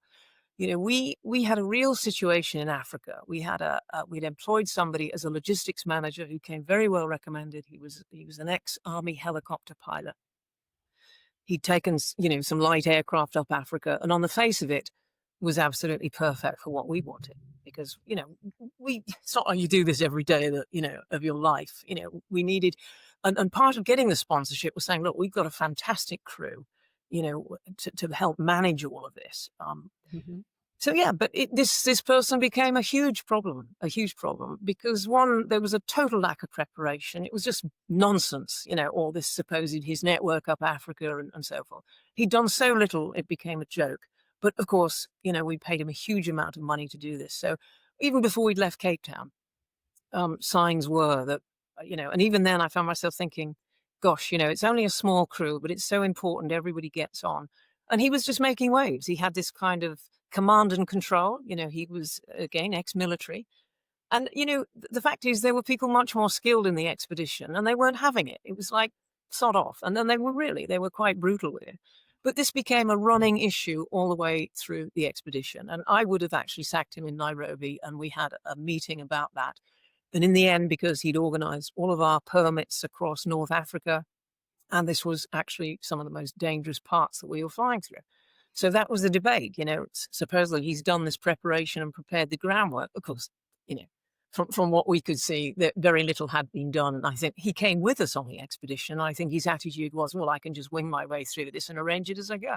we had a real situation in Africa. We'd employed somebody as a logistics manager who came very well recommended. He was an ex-army helicopter pilot. He'd taken some light aircraft up Africa, and on the face of it, was absolutely perfect for what we wanted. Because it's not like you do this every day of your life. We needed, and part of getting the sponsorship was saying, look, we've got a fantastic crew, to help manage all of this. Mhm. So yeah, but this person became a huge problem because one, there was a total lack of preparation. It was just nonsense, all this supposed his network up Africa and so forth. He'd done so little, it became a joke. But of course, we paid him a huge amount of money to do this. So even before we'd left Cape Town, signs were that, and even then I found myself thinking, gosh, it's only a small crew, but it's so important everybody gets on. And he was just making waves. He had this kind of command and control. He was, again, ex-military. And, the fact is there were people much more skilled in the expedition and they weren't having it. It was like, sod off. And then they were quite brutal with it. But this became a running issue all the way through the expedition. And I would have actually sacked him in Nairobi, and we had a meeting about that. And in the end, because he'd organized all of our permits across North Africa, and this was actually some of the most dangerous parts that we were flying through. So that was the debate. Supposedly he's done this preparation and prepared the groundwork. Of course, you know, from what we could see, that very little had been done. And I think he came with us on the expedition. I think his attitude was, well, I can just wing my way through this and arrange it as I go.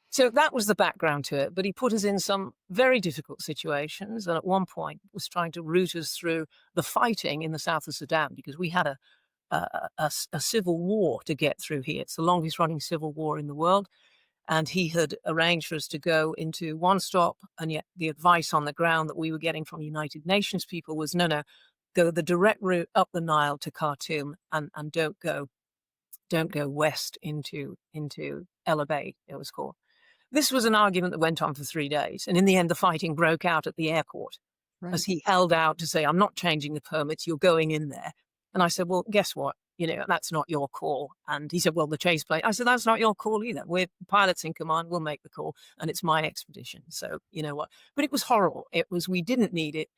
So that was the background to it. But he put us in some very difficult situations. And at one point was trying to route us through the fighting in the south of Sudan because we had a civil war to get through here. It's the longest running civil war in the world. And he had arranged for us to go into one stop. And yet the advice on the ground that we were getting from United Nations people was, no, go the direct route up the Nile to Khartoum and don't go don't go west into Ella Bay, it was called. This was an argument that went on for 3 days, and in the end, the fighting broke out at the airport as Right. he held out to say, "I'm not changing the permits, you're going in there." And I said, "Well, guess what? That's not your call." And he said, "Well, the chase plane." I said, "That's not your call either. We're pilots in command, we'll make the call, and it's my expedition. So, you know what?" But it was horrible. We didn't need it.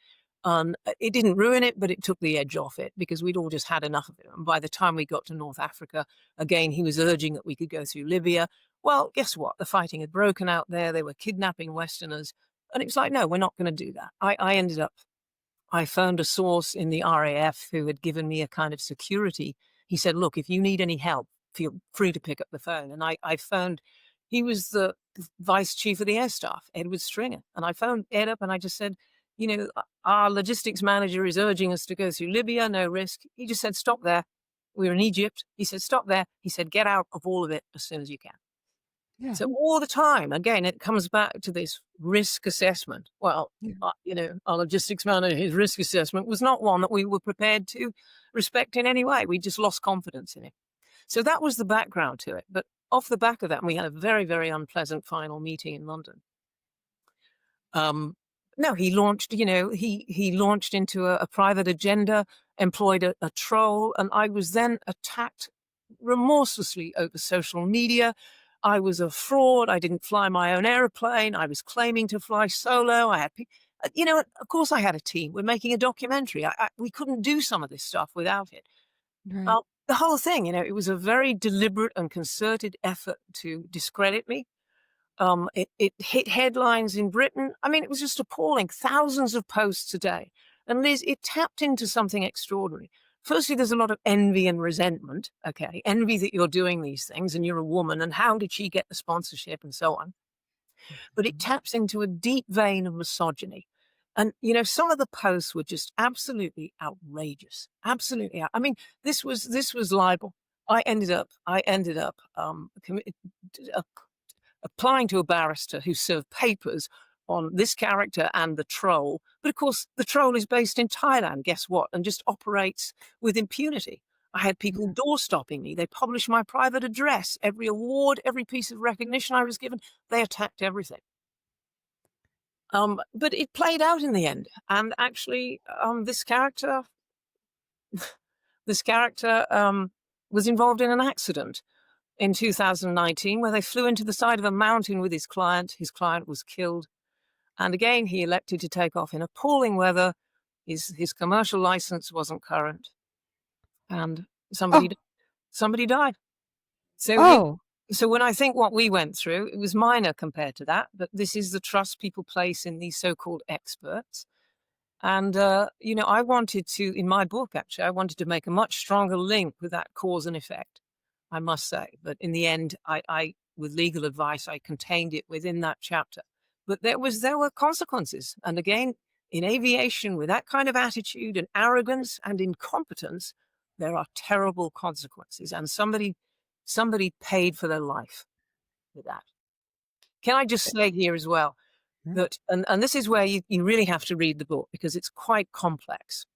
It didn't ruin it, but it took the edge off it because we'd all just had enough of it. And by the time we got to North Africa, again, he was urging that we could go through Libya. Well, guess what? The fighting had broken out there. They were kidnapping Westerners. And it was like, no, we're not going to do that. I found a source in the RAF who had given me a kind of security. He said, "Look, if you need any help, feel free to pick up the phone." And I found he was the vice chief of the air staff, Edward Stringer. And I phoned Ed up and I just said, "Our logistics manager is urging us to go through Libya, no risk." He just said, "Stop there. We're in Egypt." He said, "Stop there." He said, "Get out of all of it as soon as you can." Yeah. So all the time, again, it comes back to this risk assessment. Well, Yeah. our logistics manager, his risk assessment was not one that we were prepared to respect in any way. We just lost confidence in it. So that was the background to it. But off the back of that, we had a very, very unpleasant final meeting in London. No, he launched, he launched into a private agenda, employed a troll, and I was then attacked remorselessly over social media. I was a fraud. I didn't fly my own airplane. I was claiming to fly solo. I had, of course I had a team. We're making a documentary. We couldn't do some of this stuff without it. Right. The whole thing, it was a very deliberate and concerted effort to discredit me. It hit headlines in Britain. I mean, it was just appalling. Thousands of posts a day. And Liz, it tapped into something extraordinary. Firstly, there's a lot of envy and resentment. Okay. Envy that you're doing these things and you're a woman and how did she get the sponsorship and so on. But it taps into a deep vein of misogyny. And, some of the posts were just absolutely outrageous. Absolutely. I mean, this was libel. I ended up applying to a barrister who served papers on this character and the troll. But of course, the troll is based in Thailand, guess what? And just operates with impunity. I had people doorstopping me. They published my private address, every award, every piece of recognition I was given. They attacked everything. But it played out in the end. And actually, this character was involved in an accident in 2019 where they flew into the side of a mountain with his client. His client was killed. And again, he elected to take off in appalling weather. His commercial license wasn't current. And somebody died. So, Oh. so when I think what we went through, it was minor compared to that. But this is the trust people place in these so-called experts. And, I wanted to, in my book, actually, I wanted to make a much stronger link with that cause and effect, I must say. But in the end, I with legal advice, I contained it within that chapter. But there were consequences. And again, in aviation, with that kind of attitude and arrogance and incompetence, there are terrible consequences. And somebody paid for their life with that. Can I just say here as well that, and this is where you really have to read the book because it's quite complex.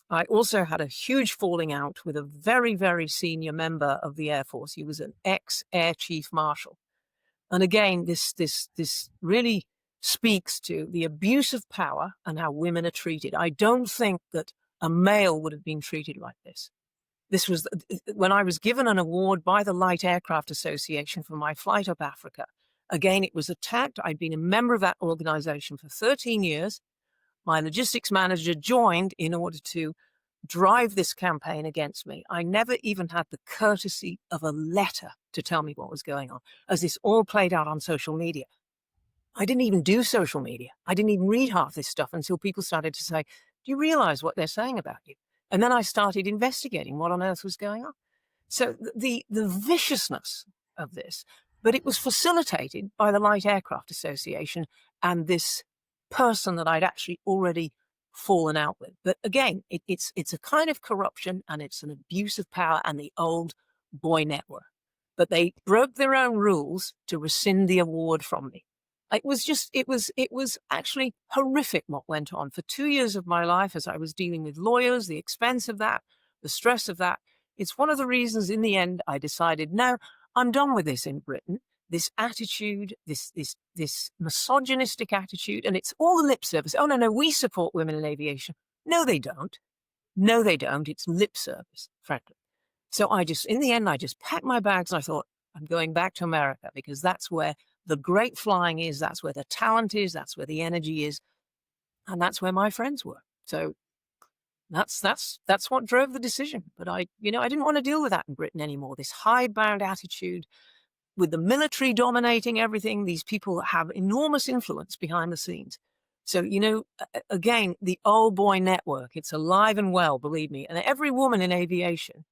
I also had a huge falling out with a very, very senior member of the Air Force. He was an ex-Air Chief Marshal. And again, this really speaks to the abuse of power and how women are treated. I don't think that a male would have been treated like this. This was when I was given an award by the Light Aircraft Association for my flight up Africa. Again, it was attacked. I'd been a member of that organization for 13 years. My logistics manager joined in order to drive this campaign against me. I never even had the courtesy of a letter to tell me what was going on, as this all played out on social media. I didn't even do social media. I didn't even read half this stuff until people started to say, "Do you realize what they're saying about you?" And then I started investigating what on earth was going on. So the viciousness of this, but it was facilitated by the Light Aircraft Association and this person that I'd actually already fallen out with. But again, it's a kind of corruption and it's an abuse of power and the old boy network. But they broke their own rules to rescind the award from me. It was actually horrific what went on for 2 years of my life as I was dealing with lawyers, the expense of that, the stress of that. It's one of the reasons in the end I decided, no, I'm done with this in Britain. This attitude, this misogynistic attitude, and it's all the lip service. Oh, no, we support women in aviation. No, they don't. No, they don't. It's lip service, frankly. So in the end, I just packed my bags and I thought, I'm going back to America because that's where the great flying is. That's where the talent is. That's where the energy is. And that's where my friends were. So that's what drove the decision. But I didn't want to deal with that in Britain anymore. This hidebound attitude with the military dominating everything. These people have enormous influence behind the scenes. So, again, the old boy network, it's alive and well, believe me. And every woman in aviation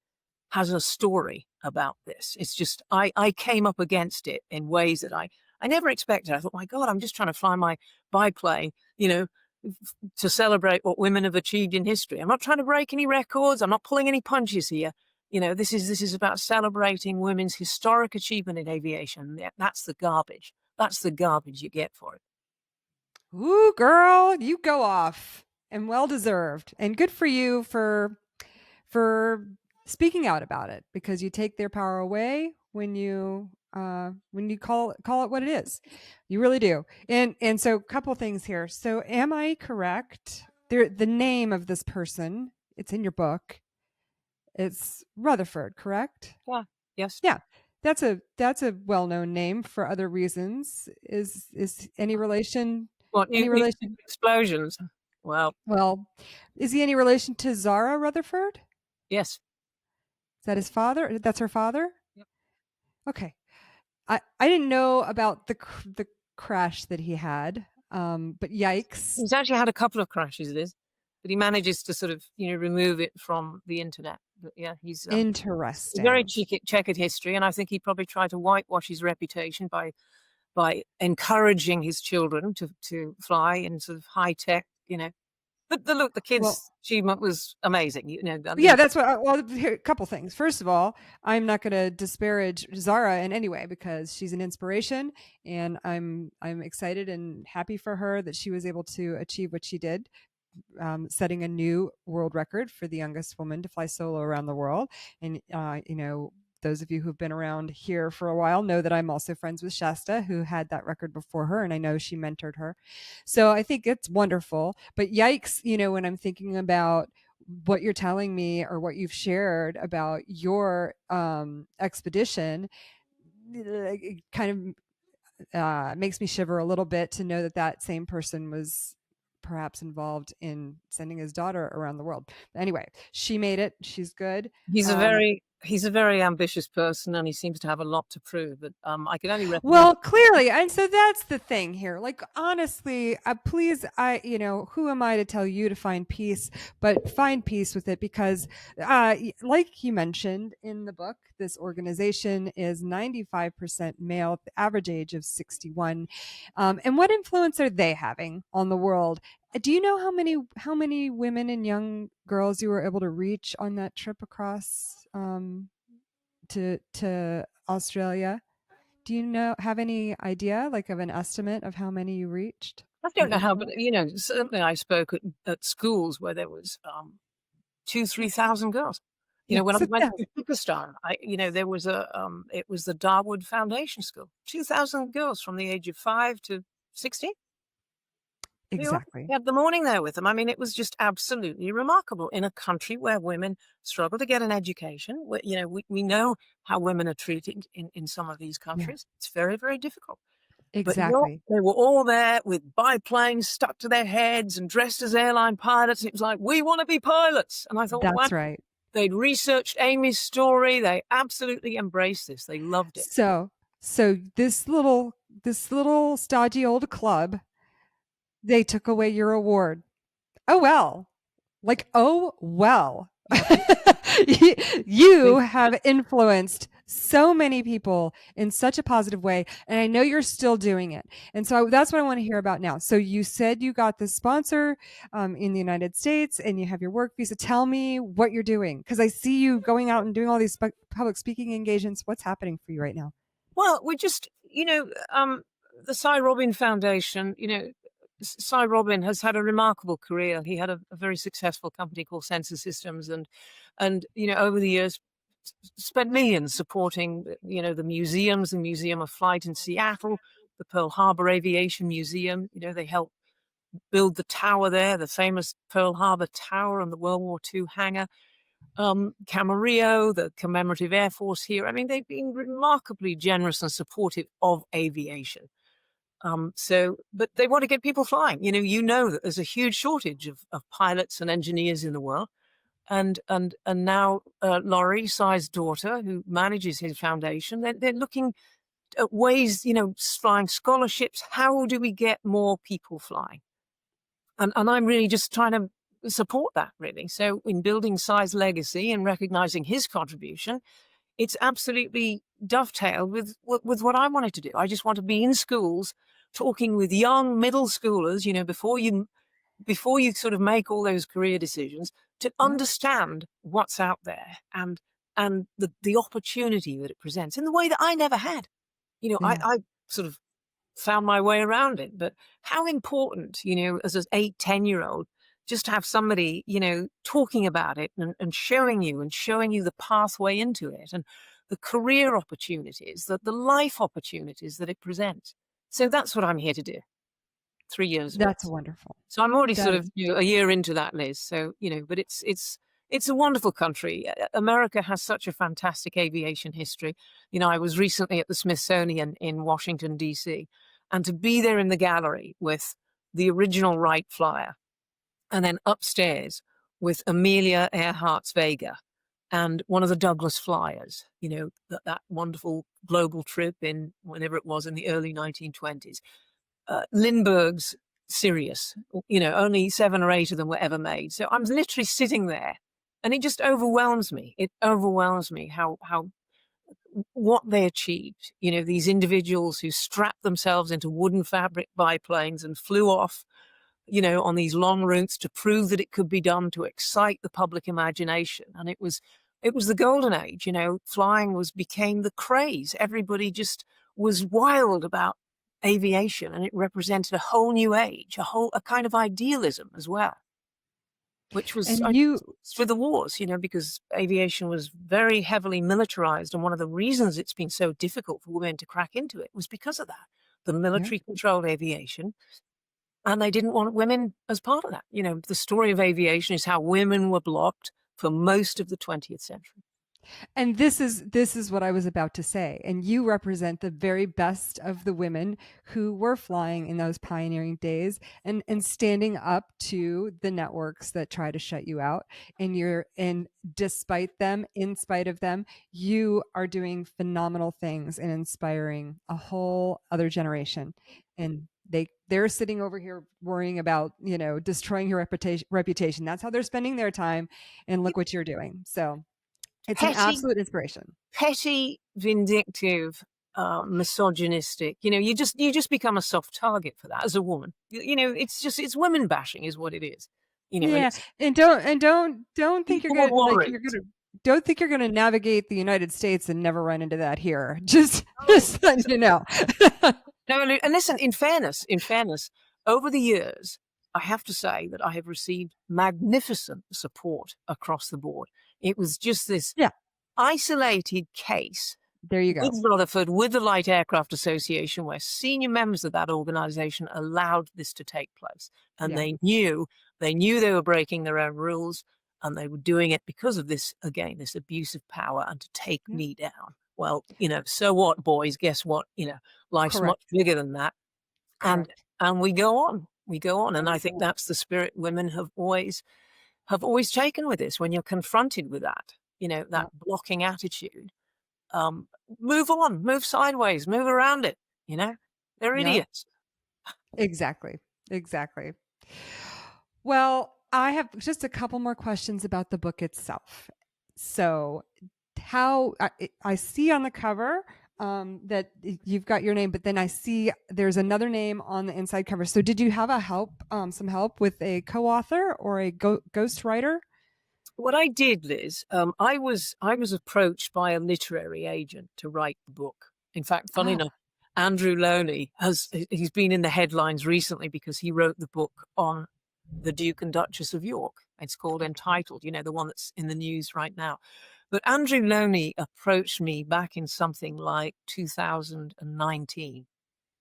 has a story about this. It's just, I came up against it in ways that I never expected. I thought, my God, I'm just trying to fly my biplane, to celebrate what women have achieved in history. I'm not trying to break any records. I'm not pulling any punches here. This is about celebrating women's historic achievement in aviation. That's the garbage. That's the garbage you get for it. Ooh, girl, you go off, and well deserved, and good for you for speaking out about it, because you take their power away when you call it what it is. You really do. And so, a couple things here. So, am I correct? The name of this person, it's in your book. It's Rutherford, correct? Yeah. Yes. Yeah. That's a well-known name for other reasons. Is any relation What, any nuclear relation explosions? Well, well, is he any relation to Zara Rutherford? yes. Is that his father? That's her father? Yep. Okay. I didn't know about the crash that he had. But yikes. He's actually had a couple of crashes, but he manages to sort of, remove it from the internet. But yeah, he's very Interesting. checkered history, and I think he probably tried to whitewash his reputation by encouraging his children to fly in sort of high tech, But the Well, kid's achievement was amazing. yeah, that's what. Well, here, a couple things. First of all, I'm not going to disparage Zara in any way, because she's an inspiration, and I'm excited and happy for her that she was able to achieve what she did, setting a new world record for the youngest woman to fly solo around the world. And those of you who've been around here for a while know that I'm also friends with Shasta, who had that record before her, and I know she mentored her. So I think it's wonderful. But yikes, when I'm thinking about what you're telling me or what you've shared about your expedition, it kind of makes me shiver a little bit to know that that same person was perhaps involved in sending his daughter around the world. But anyway, she made it. She's good. he's a Um, very he's a very ambitious person, and he seems to have a lot to prove. But I can only recommend. Well, clearly, and so that's the thing here. Like, honestly, please, who am I to tell you to find peace? But find peace with it, because, like you mentioned in the book, this organization is 95% male, the average age of 61. And what influence are they having on the world? Do you know how many women and young girls you were able to reach on that trip across to Australia? Do you have any idea, like, of an estimate of how many you reached I and don't know how, but influenced? certainly I spoke at schools where there was 2,000-3,000 girls. Yeah, When I so went yeah, to Pakistan, there was it was the Darwood Foundation School, 2,000 girls from the age of 5 to 16. They all exactly. had the morning there with them. I mean, it was just absolutely remarkable in a country where women struggle to get an education. We know how women are treated in some of these Yeah, countries. It's very, very difficult. But exactly. they were all there with biplanes stuck to their heads and dressed as airline pilots. It was like, we want to be pilots. And I thought, wow, That's right. they'd researched Amy's story. They absolutely embraced this. They loved it. So this little stodgy old club, they took away your award. Oh well. Like, oh well. Well, You they, have influenced so many people in such a positive way, and I know you're still doing it. And so that's what I want to hear about now. So you said you got this sponsor in the United States, and you have your work visa. Tell me what you're doing, because I see you going out and doing all these public speaking engagements. What's happening for you right now? well, we just, the Cy Robin Foundation, Cy Robin has had a remarkable career. He had a very successful company called Sensor Systems, and over the years spent millions supporting, the museums, the Museum of Flight in Seattle, the Pearl Harbor Aviation Museum. They helped build the tower there, the famous Pearl Harbor Tower and the World War II hangar. Camarillo, the commemorative Air Force here. I mean, they've been remarkably generous and supportive of aviation. But they want to get people flying. That there's a huge shortage of pilots and engineers in the world. And now Laurie, Cy's daughter, who manages his foundation, they're looking at ways, flying scholarships. How do we get more people flying? And I'm really just trying to support that, really. So in building Cy's legacy and recognizing his contribution, it's absolutely dovetailed with what I wanted to do. I just want to be in schools talking with young middle schoolers, before you sort of make all those career decisions, to understand what's out there and the opportunity that it presents in the way that I never had. I sort of found my way around it, but how important, as an 8, 10-year-old, just to have somebody, talking about it and showing you the pathway into it and the career opportunities, the life opportunities that it presents. So that's what I'm here to do. 3 years of it. That's wonderful. So I'm already That sort is of a year into that, Liz. So, but it's a wonderful country. America has such a fantastic aviation history. I was recently at the Smithsonian in Washington, D.C., and to be there in the gallery with the original Wright Flyer, and then upstairs with Amelia Earhart's Vega and one of the Douglas Flyers, that wonderful global trip in whenever it was in the early 1920s. Lindbergh's Sirius, only 7 or 8 of them were ever made. So I'm literally sitting there and it just overwhelms me. It overwhelms me how what they achieved. These individuals who strapped themselves into wooden fabric biplanes and flew off, on these long routes to prove that it could be done, to excite the public imagination. And it was the golden age. Flying became the craze. Everybody just was wild about aviation, and it represented a whole new age, a kind of idealism as well, which was and you for the wars, because aviation was very heavily militarized, and one of the reasons it's been so difficult for women to crack into it was because of that. The military controlled aviation, and they didn't want women as part of that. The story of aviation is how women were blocked for most of the 20th century. And this is what I was about to say. And you represent the very best of the women who were flying in those pioneering days and standing up to the networks that try to shut you out. And despite them, in spite of them, you are doing phenomenal things and inspiring a whole other generation. And they're sitting over here worrying about, destroying your reputation. That's how they're spending their time. And look what you're doing. So it's an absolute inspiration. Petty, vindictive, misogynistic. You just become a soft target for that as a woman. It's women bashing is what it is. And don't think you're gonna don't think you're gonna navigate the United States and never run into that here. Just letting you know. No, and listen. In fairness, over the years, I have to say that I have received magnificent support across the board. It was just this isolated case. There you go. With Rutherford, with the Light Aircraft Association, where senior members of that organization allowed this to take place. And they knew they were breaking their own rules, and they were doing it because of this, again, this abuse of power and to take me down. Well, so what, boys? Guess what? Life's much bigger than that. And we go on. And I think that's the spirit women have always taken with this. When you're confronted with that, that blocking attitude, move on, move sideways, move around it. They're idiots. Exactly. Well, I have just a couple more questions about the book itself. So, how I see on the cover that you've got your name, but then I see there's another name on the inside cover. So did you have some help with a co-author or a ghostwriter? What I did, Liz, I was approached by a literary agent to write the book. In fact, funny enough, Andrew Loney he's been in the headlines recently because he wrote the book on the Duke and Duchess of York. It's called Entitled, the one that's in the news right now. But Andrew Loney approached me back in something like 2019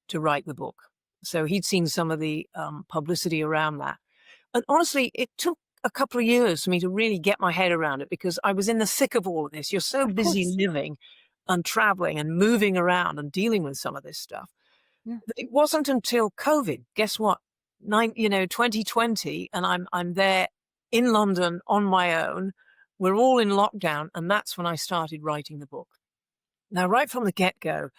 to write the book. So he'd seen some of the publicity around that. And honestly, it took a couple of years for me to really get my head around it because I was in the thick of all of this. You're so Of busy course. living and traveling and moving around and dealing with some of this stuff. Yeah. It wasn't until COVID, guess what? 2020, and I'm there in London on my own. We're all in lockdown, and that's when I started writing the book. Now, right from the get-go,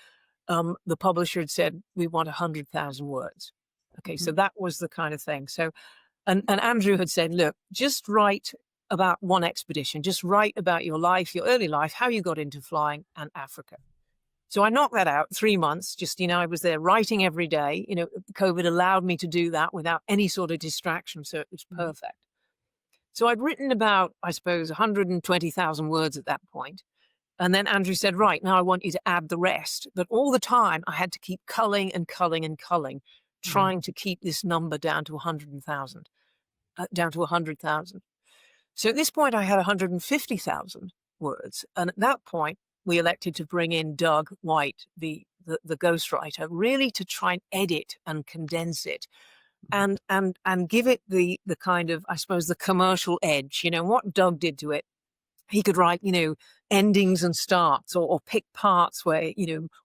the publisher had said, we want 100,000 words. Okay, so Mhm. that was the kind of thing. So, and Andrew had said, look, just write about one expedition, just write about your life, your early life, how you got into flying and Africa. So I knocked that out 3 months. Just, I was there writing every day. COVID allowed me to do that without any sort of distraction. So it was Mhm. perfect. So I'd written about, I suppose, 120,000 words at that point. And then Andrew said, right, now I want you to add the rest. But all the time I had to keep culling and culling and culling, Yeah. trying to keep this number down to 100,000, down to 100,000. So at this point I had 150,000 words. And at that point, we elected to bring in Doug White, the ghostwriter, really to try and edit and condense it Mhm. and give it the kind of, I suppose, the commercial edge. What Doug did to it, he could write, endings and starts, or pick parts where,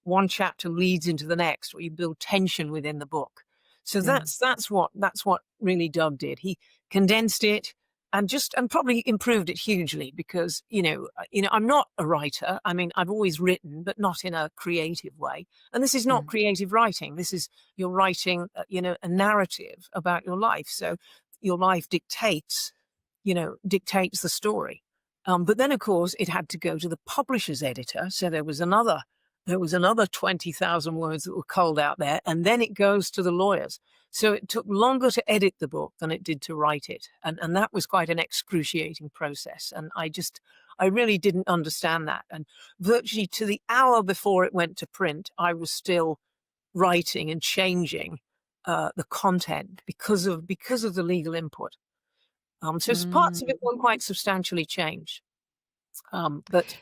one chapter leads into the next, or you build tension within the book. So Yeah. that's what really Doug did. He condensed it and probably improved it hugely because, I'm not a writer. I mean, I've always written, but not in a creative way. And this is Yeah. not creative writing. This is you're writing, a narrative about your life. So your life dictates the story. But then, of course, it had to go to the publisher's editor. So there was another 20,000 words that were culled out there, and then it goes to the lawyers. So it took longer to edit the book than it did to write it, and that was quite an excruciating process. And I really didn't understand that. And virtually to the hour before it went to print, I was still writing and changing the content because of the legal input. So parts of Mm. it were quite substantially changed. But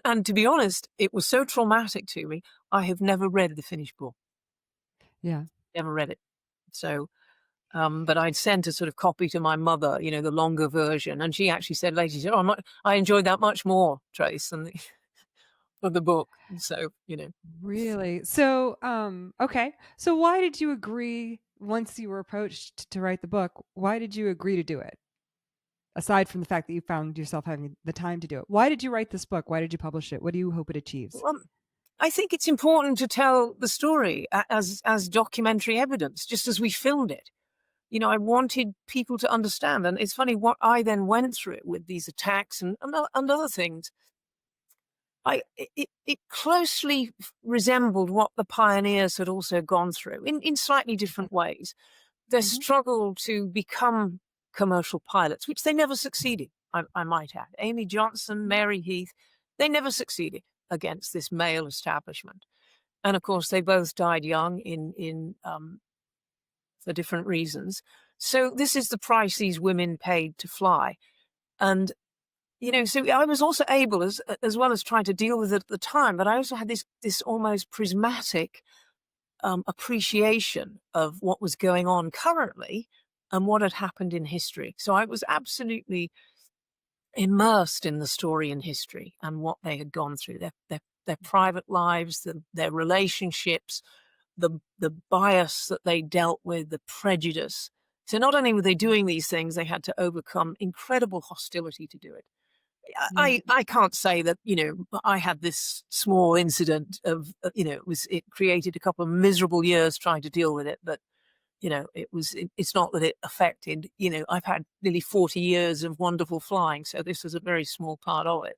and to be honest, it was so traumatic to me. I have never read the finished book. Yeah. Never read it. So, but I'd sent a sort of copy to my mother, the longer version, and she actually said later, she said, "Oh, I enjoyed that much more, Trace, than the, than the book." So, Really? So, okay. So why did you agree once you were approached to write the book? Why did you agree to do it? Aside from the fact that you found yourself having the time to do it. Why did you write this book? Why did you publish it? What do you hope it achieves? well, I think it's important to tell the story as documentary evidence, just as we filmed it. I wanted people to understand. And it's funny what I then went through with these attacks and other things. It closely resembled what the pioneers had also gone through in slightly Okay. different ways. Their Mhm. struggle to become commercial pilots, which they never succeeded, I might add. Amy Johnson, Mary Heath, they never succeeded against this male establishment. And of course, they both died young for different reasons. So this is the price these women paid to fly. And so I was also able, as well as trying to deal with it at the time, but I also had this almost prismatic appreciation of what was going on currently and what had happened in history. So I was absolutely immersed in the story and history and what they had gone through, their private lives, their relationships, the bias that they dealt with, the prejudice. So not only were they doing these things, they had to overcome incredible hostility to do it. Yeah. I can't say that I had this small incident of it created a couple of miserable years trying to deal with it, but it's not that it affected. I've had nearly 40 years of wonderful flying, so this was a very small part of it.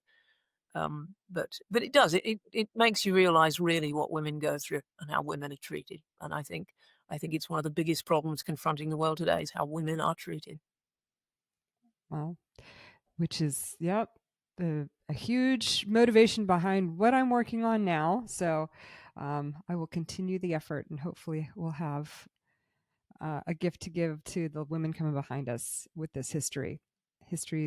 But it does it makes you realize really what women go through and how women are treated, and I think it's one of the biggest problems confronting the world today is how women are treated. Well, which is, yep, a huge motivation behind what I'm working on now. So I will continue the effort and hopefully we'll have a gift to give to the women coming behind us with this history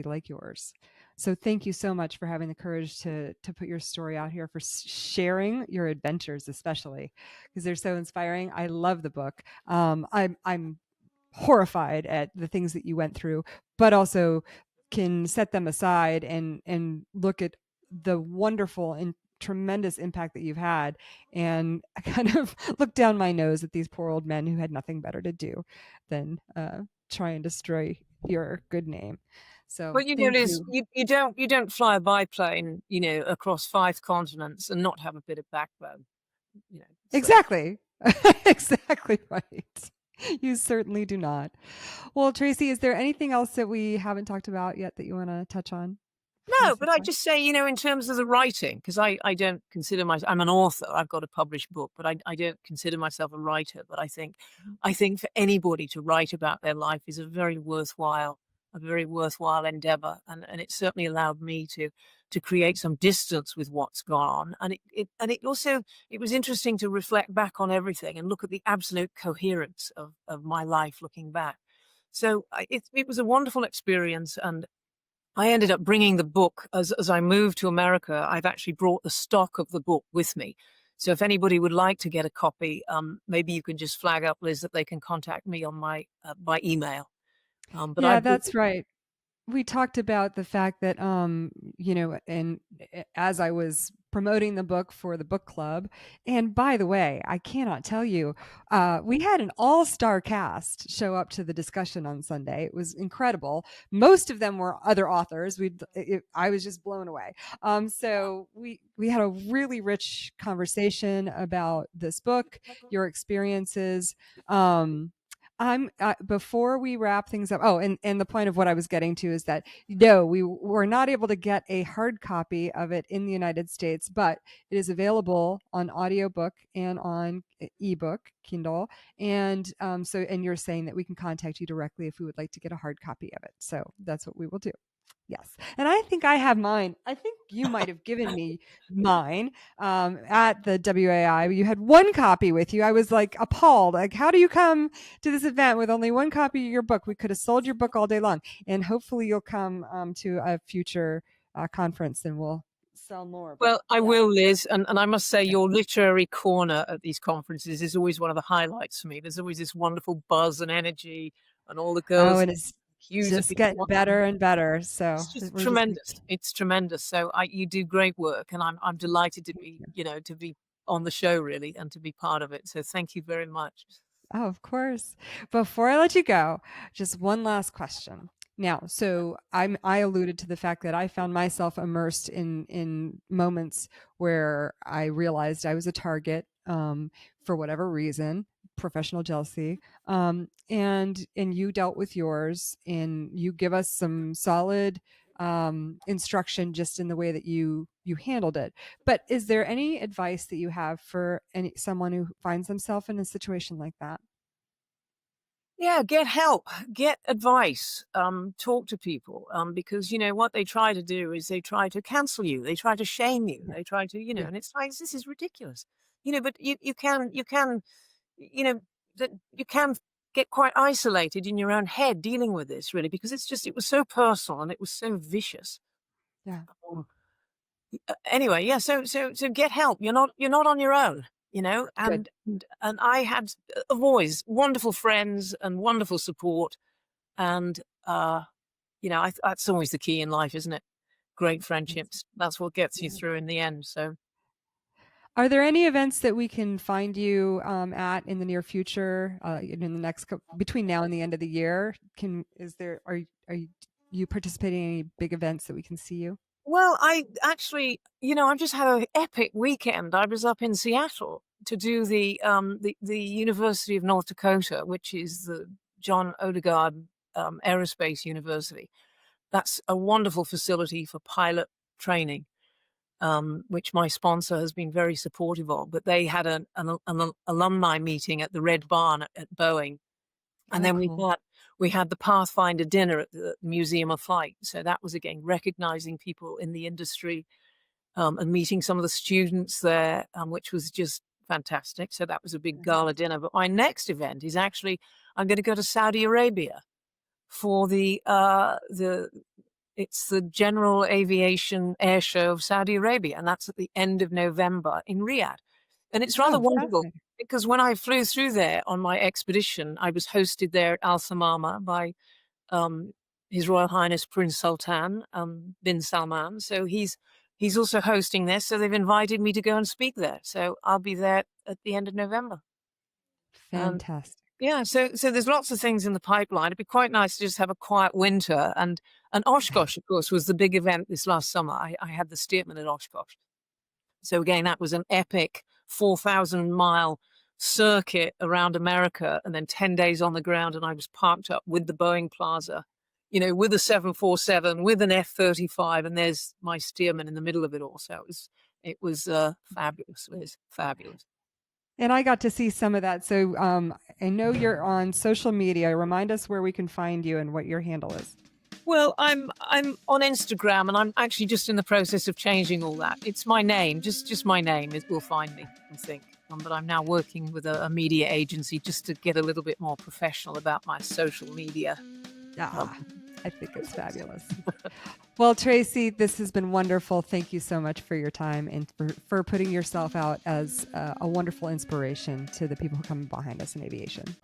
like yours. So thank you so much for having the courage to put your story out here, for sharing your adventures, especially because they're so inspiring. I love the book. I'm horrified at the things that you went through, but also can set them aside and look at the wonderful and tremendous impact that you've had, and I kind of look down my nose at these poor old men who had nothing better to do than try and destroy your good name. So But thank Liz, you. you don't fly a biplane, across 5 continents and not have a bit of backbone, So Exactly. Exactly right. You certainly do not. Well, Tracey, is there anything else that we haven't talked about yet that you want to touch on before we no, say but I goodbye? just say, in terms of the writing, because I don't consider myself, I'm an author. I've got a published book, but I don't consider myself a writer. But I think for anybody to write about their life is a very worthwhile endeavor, and it certainly allowed me to create some distance with what's gone on, and it was interesting to reflect back on everything and look at the absolute coherence of my life looking back. So it was a wonderful experience, and I ended up bringing the book as I moved to America. I've actually brought the stock of the book with me. So if anybody would like to get a copy, maybe you can just flag up, Liz, that they can contact me on my by email. But I Yeah, brought that's right. We talked about the fact that and as I was promoting the book for the book club, and by the way, I cannot tell you, we had an all-star cast show up to the discussion on Sunday. It was incredible. Most of them were other authors. I was just blown away. So we had a really rich conversation about this book, your experiences. I'm before we wrap things up. Oh, and the point of what I was getting to is that no, we were not able to get a hard copy of it in the United States, but it is available on audiobook and on ebook, Kindle. And and you're saying that we can contact you directly if we would like to get a hard copy of it. So that's what we will do. Yes. And I think I have mine. I think you might have given me mine at the WAI. You had one copy with you. I was like appalled. Like, how do you come to this event with only one copy of your book? We could have sold your book all day long. And hopefully you'll come to a future conference and we'll sell more. But Well, I yeah. will, Liz, and I must say Yeah. your literary corner at these conferences is always one of the highlights for me. There's always this wonderful buzz and energy, and all the Oh, girls and it's accuse of just being getting wonderful. better and better. So It's just we're just tremendous. It's tremendous. So you do great work, and I'm delighted to thank be, you. to be on the show really and to be part of it. So thank you very much. Oh, of course. Before I let you go, just one last question. Now, so I alluded to the fact that I found myself immersed in moments where I realized I was a target for whatever reason, professional jealousy, and you dealt with yours, and you give us some solid instruction just in the way that you handled it. But is there any advice that you have for someone who finds themselves in a situation like that? Yeah, get help, get advice, talk to people, because what they try to do is they try to cancel you, they try to shame you, Yeah. they try to, Yeah. and it's like this is ridiculous, But you can, you know, that you can get quite isolated in your own head dealing with this, really, because it was so personal and it was so vicious. Yeah. Um, anyway, yeah. So get help. You're not on your own. Good. And I had always wonderful friends and wonderful support, and that's always the key in life, isn't it? Great Yes. friendships. That's what gets you Yeah. through in the end. So Are there any events that we can find you at in the near future? In the next between now and the end of the year, can is there are you participating in any big events that we can see you? Well, I actually, I've just had an epic weekend. I was up in Seattle to do the University of North Dakota, which is the John Odegaard Aerospace University. That's a wonderful facility for pilot training, which my sponsor has been very supportive of. But they had an alumni meeting at the Red Barn at Boeing, and Oh, then cool. we had the Pathfinder dinner at the Museum of Flight. So that was again recognizing people in the industry, and meeting some of the students there, which was just fantastic. So that was a big Nice. gala dinner. But my next event is actually I'm going to go to Saudi Arabia for the It's the General Aviation Air Show of Saudi Arabia, and that's at the end of November in Riyadh. And it's rather Oh, wonderful fascinating. because when I flew through there on my expedition, I was hosted there at Al Samama by um, His Royal Highness Prince Sultan bin Salman. So he's also hosting there. So they've invited me to go and speak there. So I'll be there at the end of November. And Fantastic. yeah, so there's lots of things in the pipeline. It'd be quite nice to just have a quiet winter. And Oshkosh, of course, was the big event this last summer. I had the Stearman at Oshkosh. So again, that was an epic 4,000-mile circuit around America, and then 10 days on the ground. And I was parked up with the Boeing Plaza, with a 747, with an F-35, and there's my Stearman in the middle of it all. So it was fabulous. It was fabulous. And I got to see some of that. So I know you're on social media. Remind us where we can find you and what your handle is. Well, I'm on Instagram, and I'm actually just in the process of changing all that. It's my name, just my name. It will find me, I think. But I'm now working with a media agency just to get a little bit more professional about my social media. I think it's fabulous. Well, Tracey, this has been wonderful. Thank you so much for your time and for putting yourself out as a wonderful inspiration to the people who come behind us in aviation.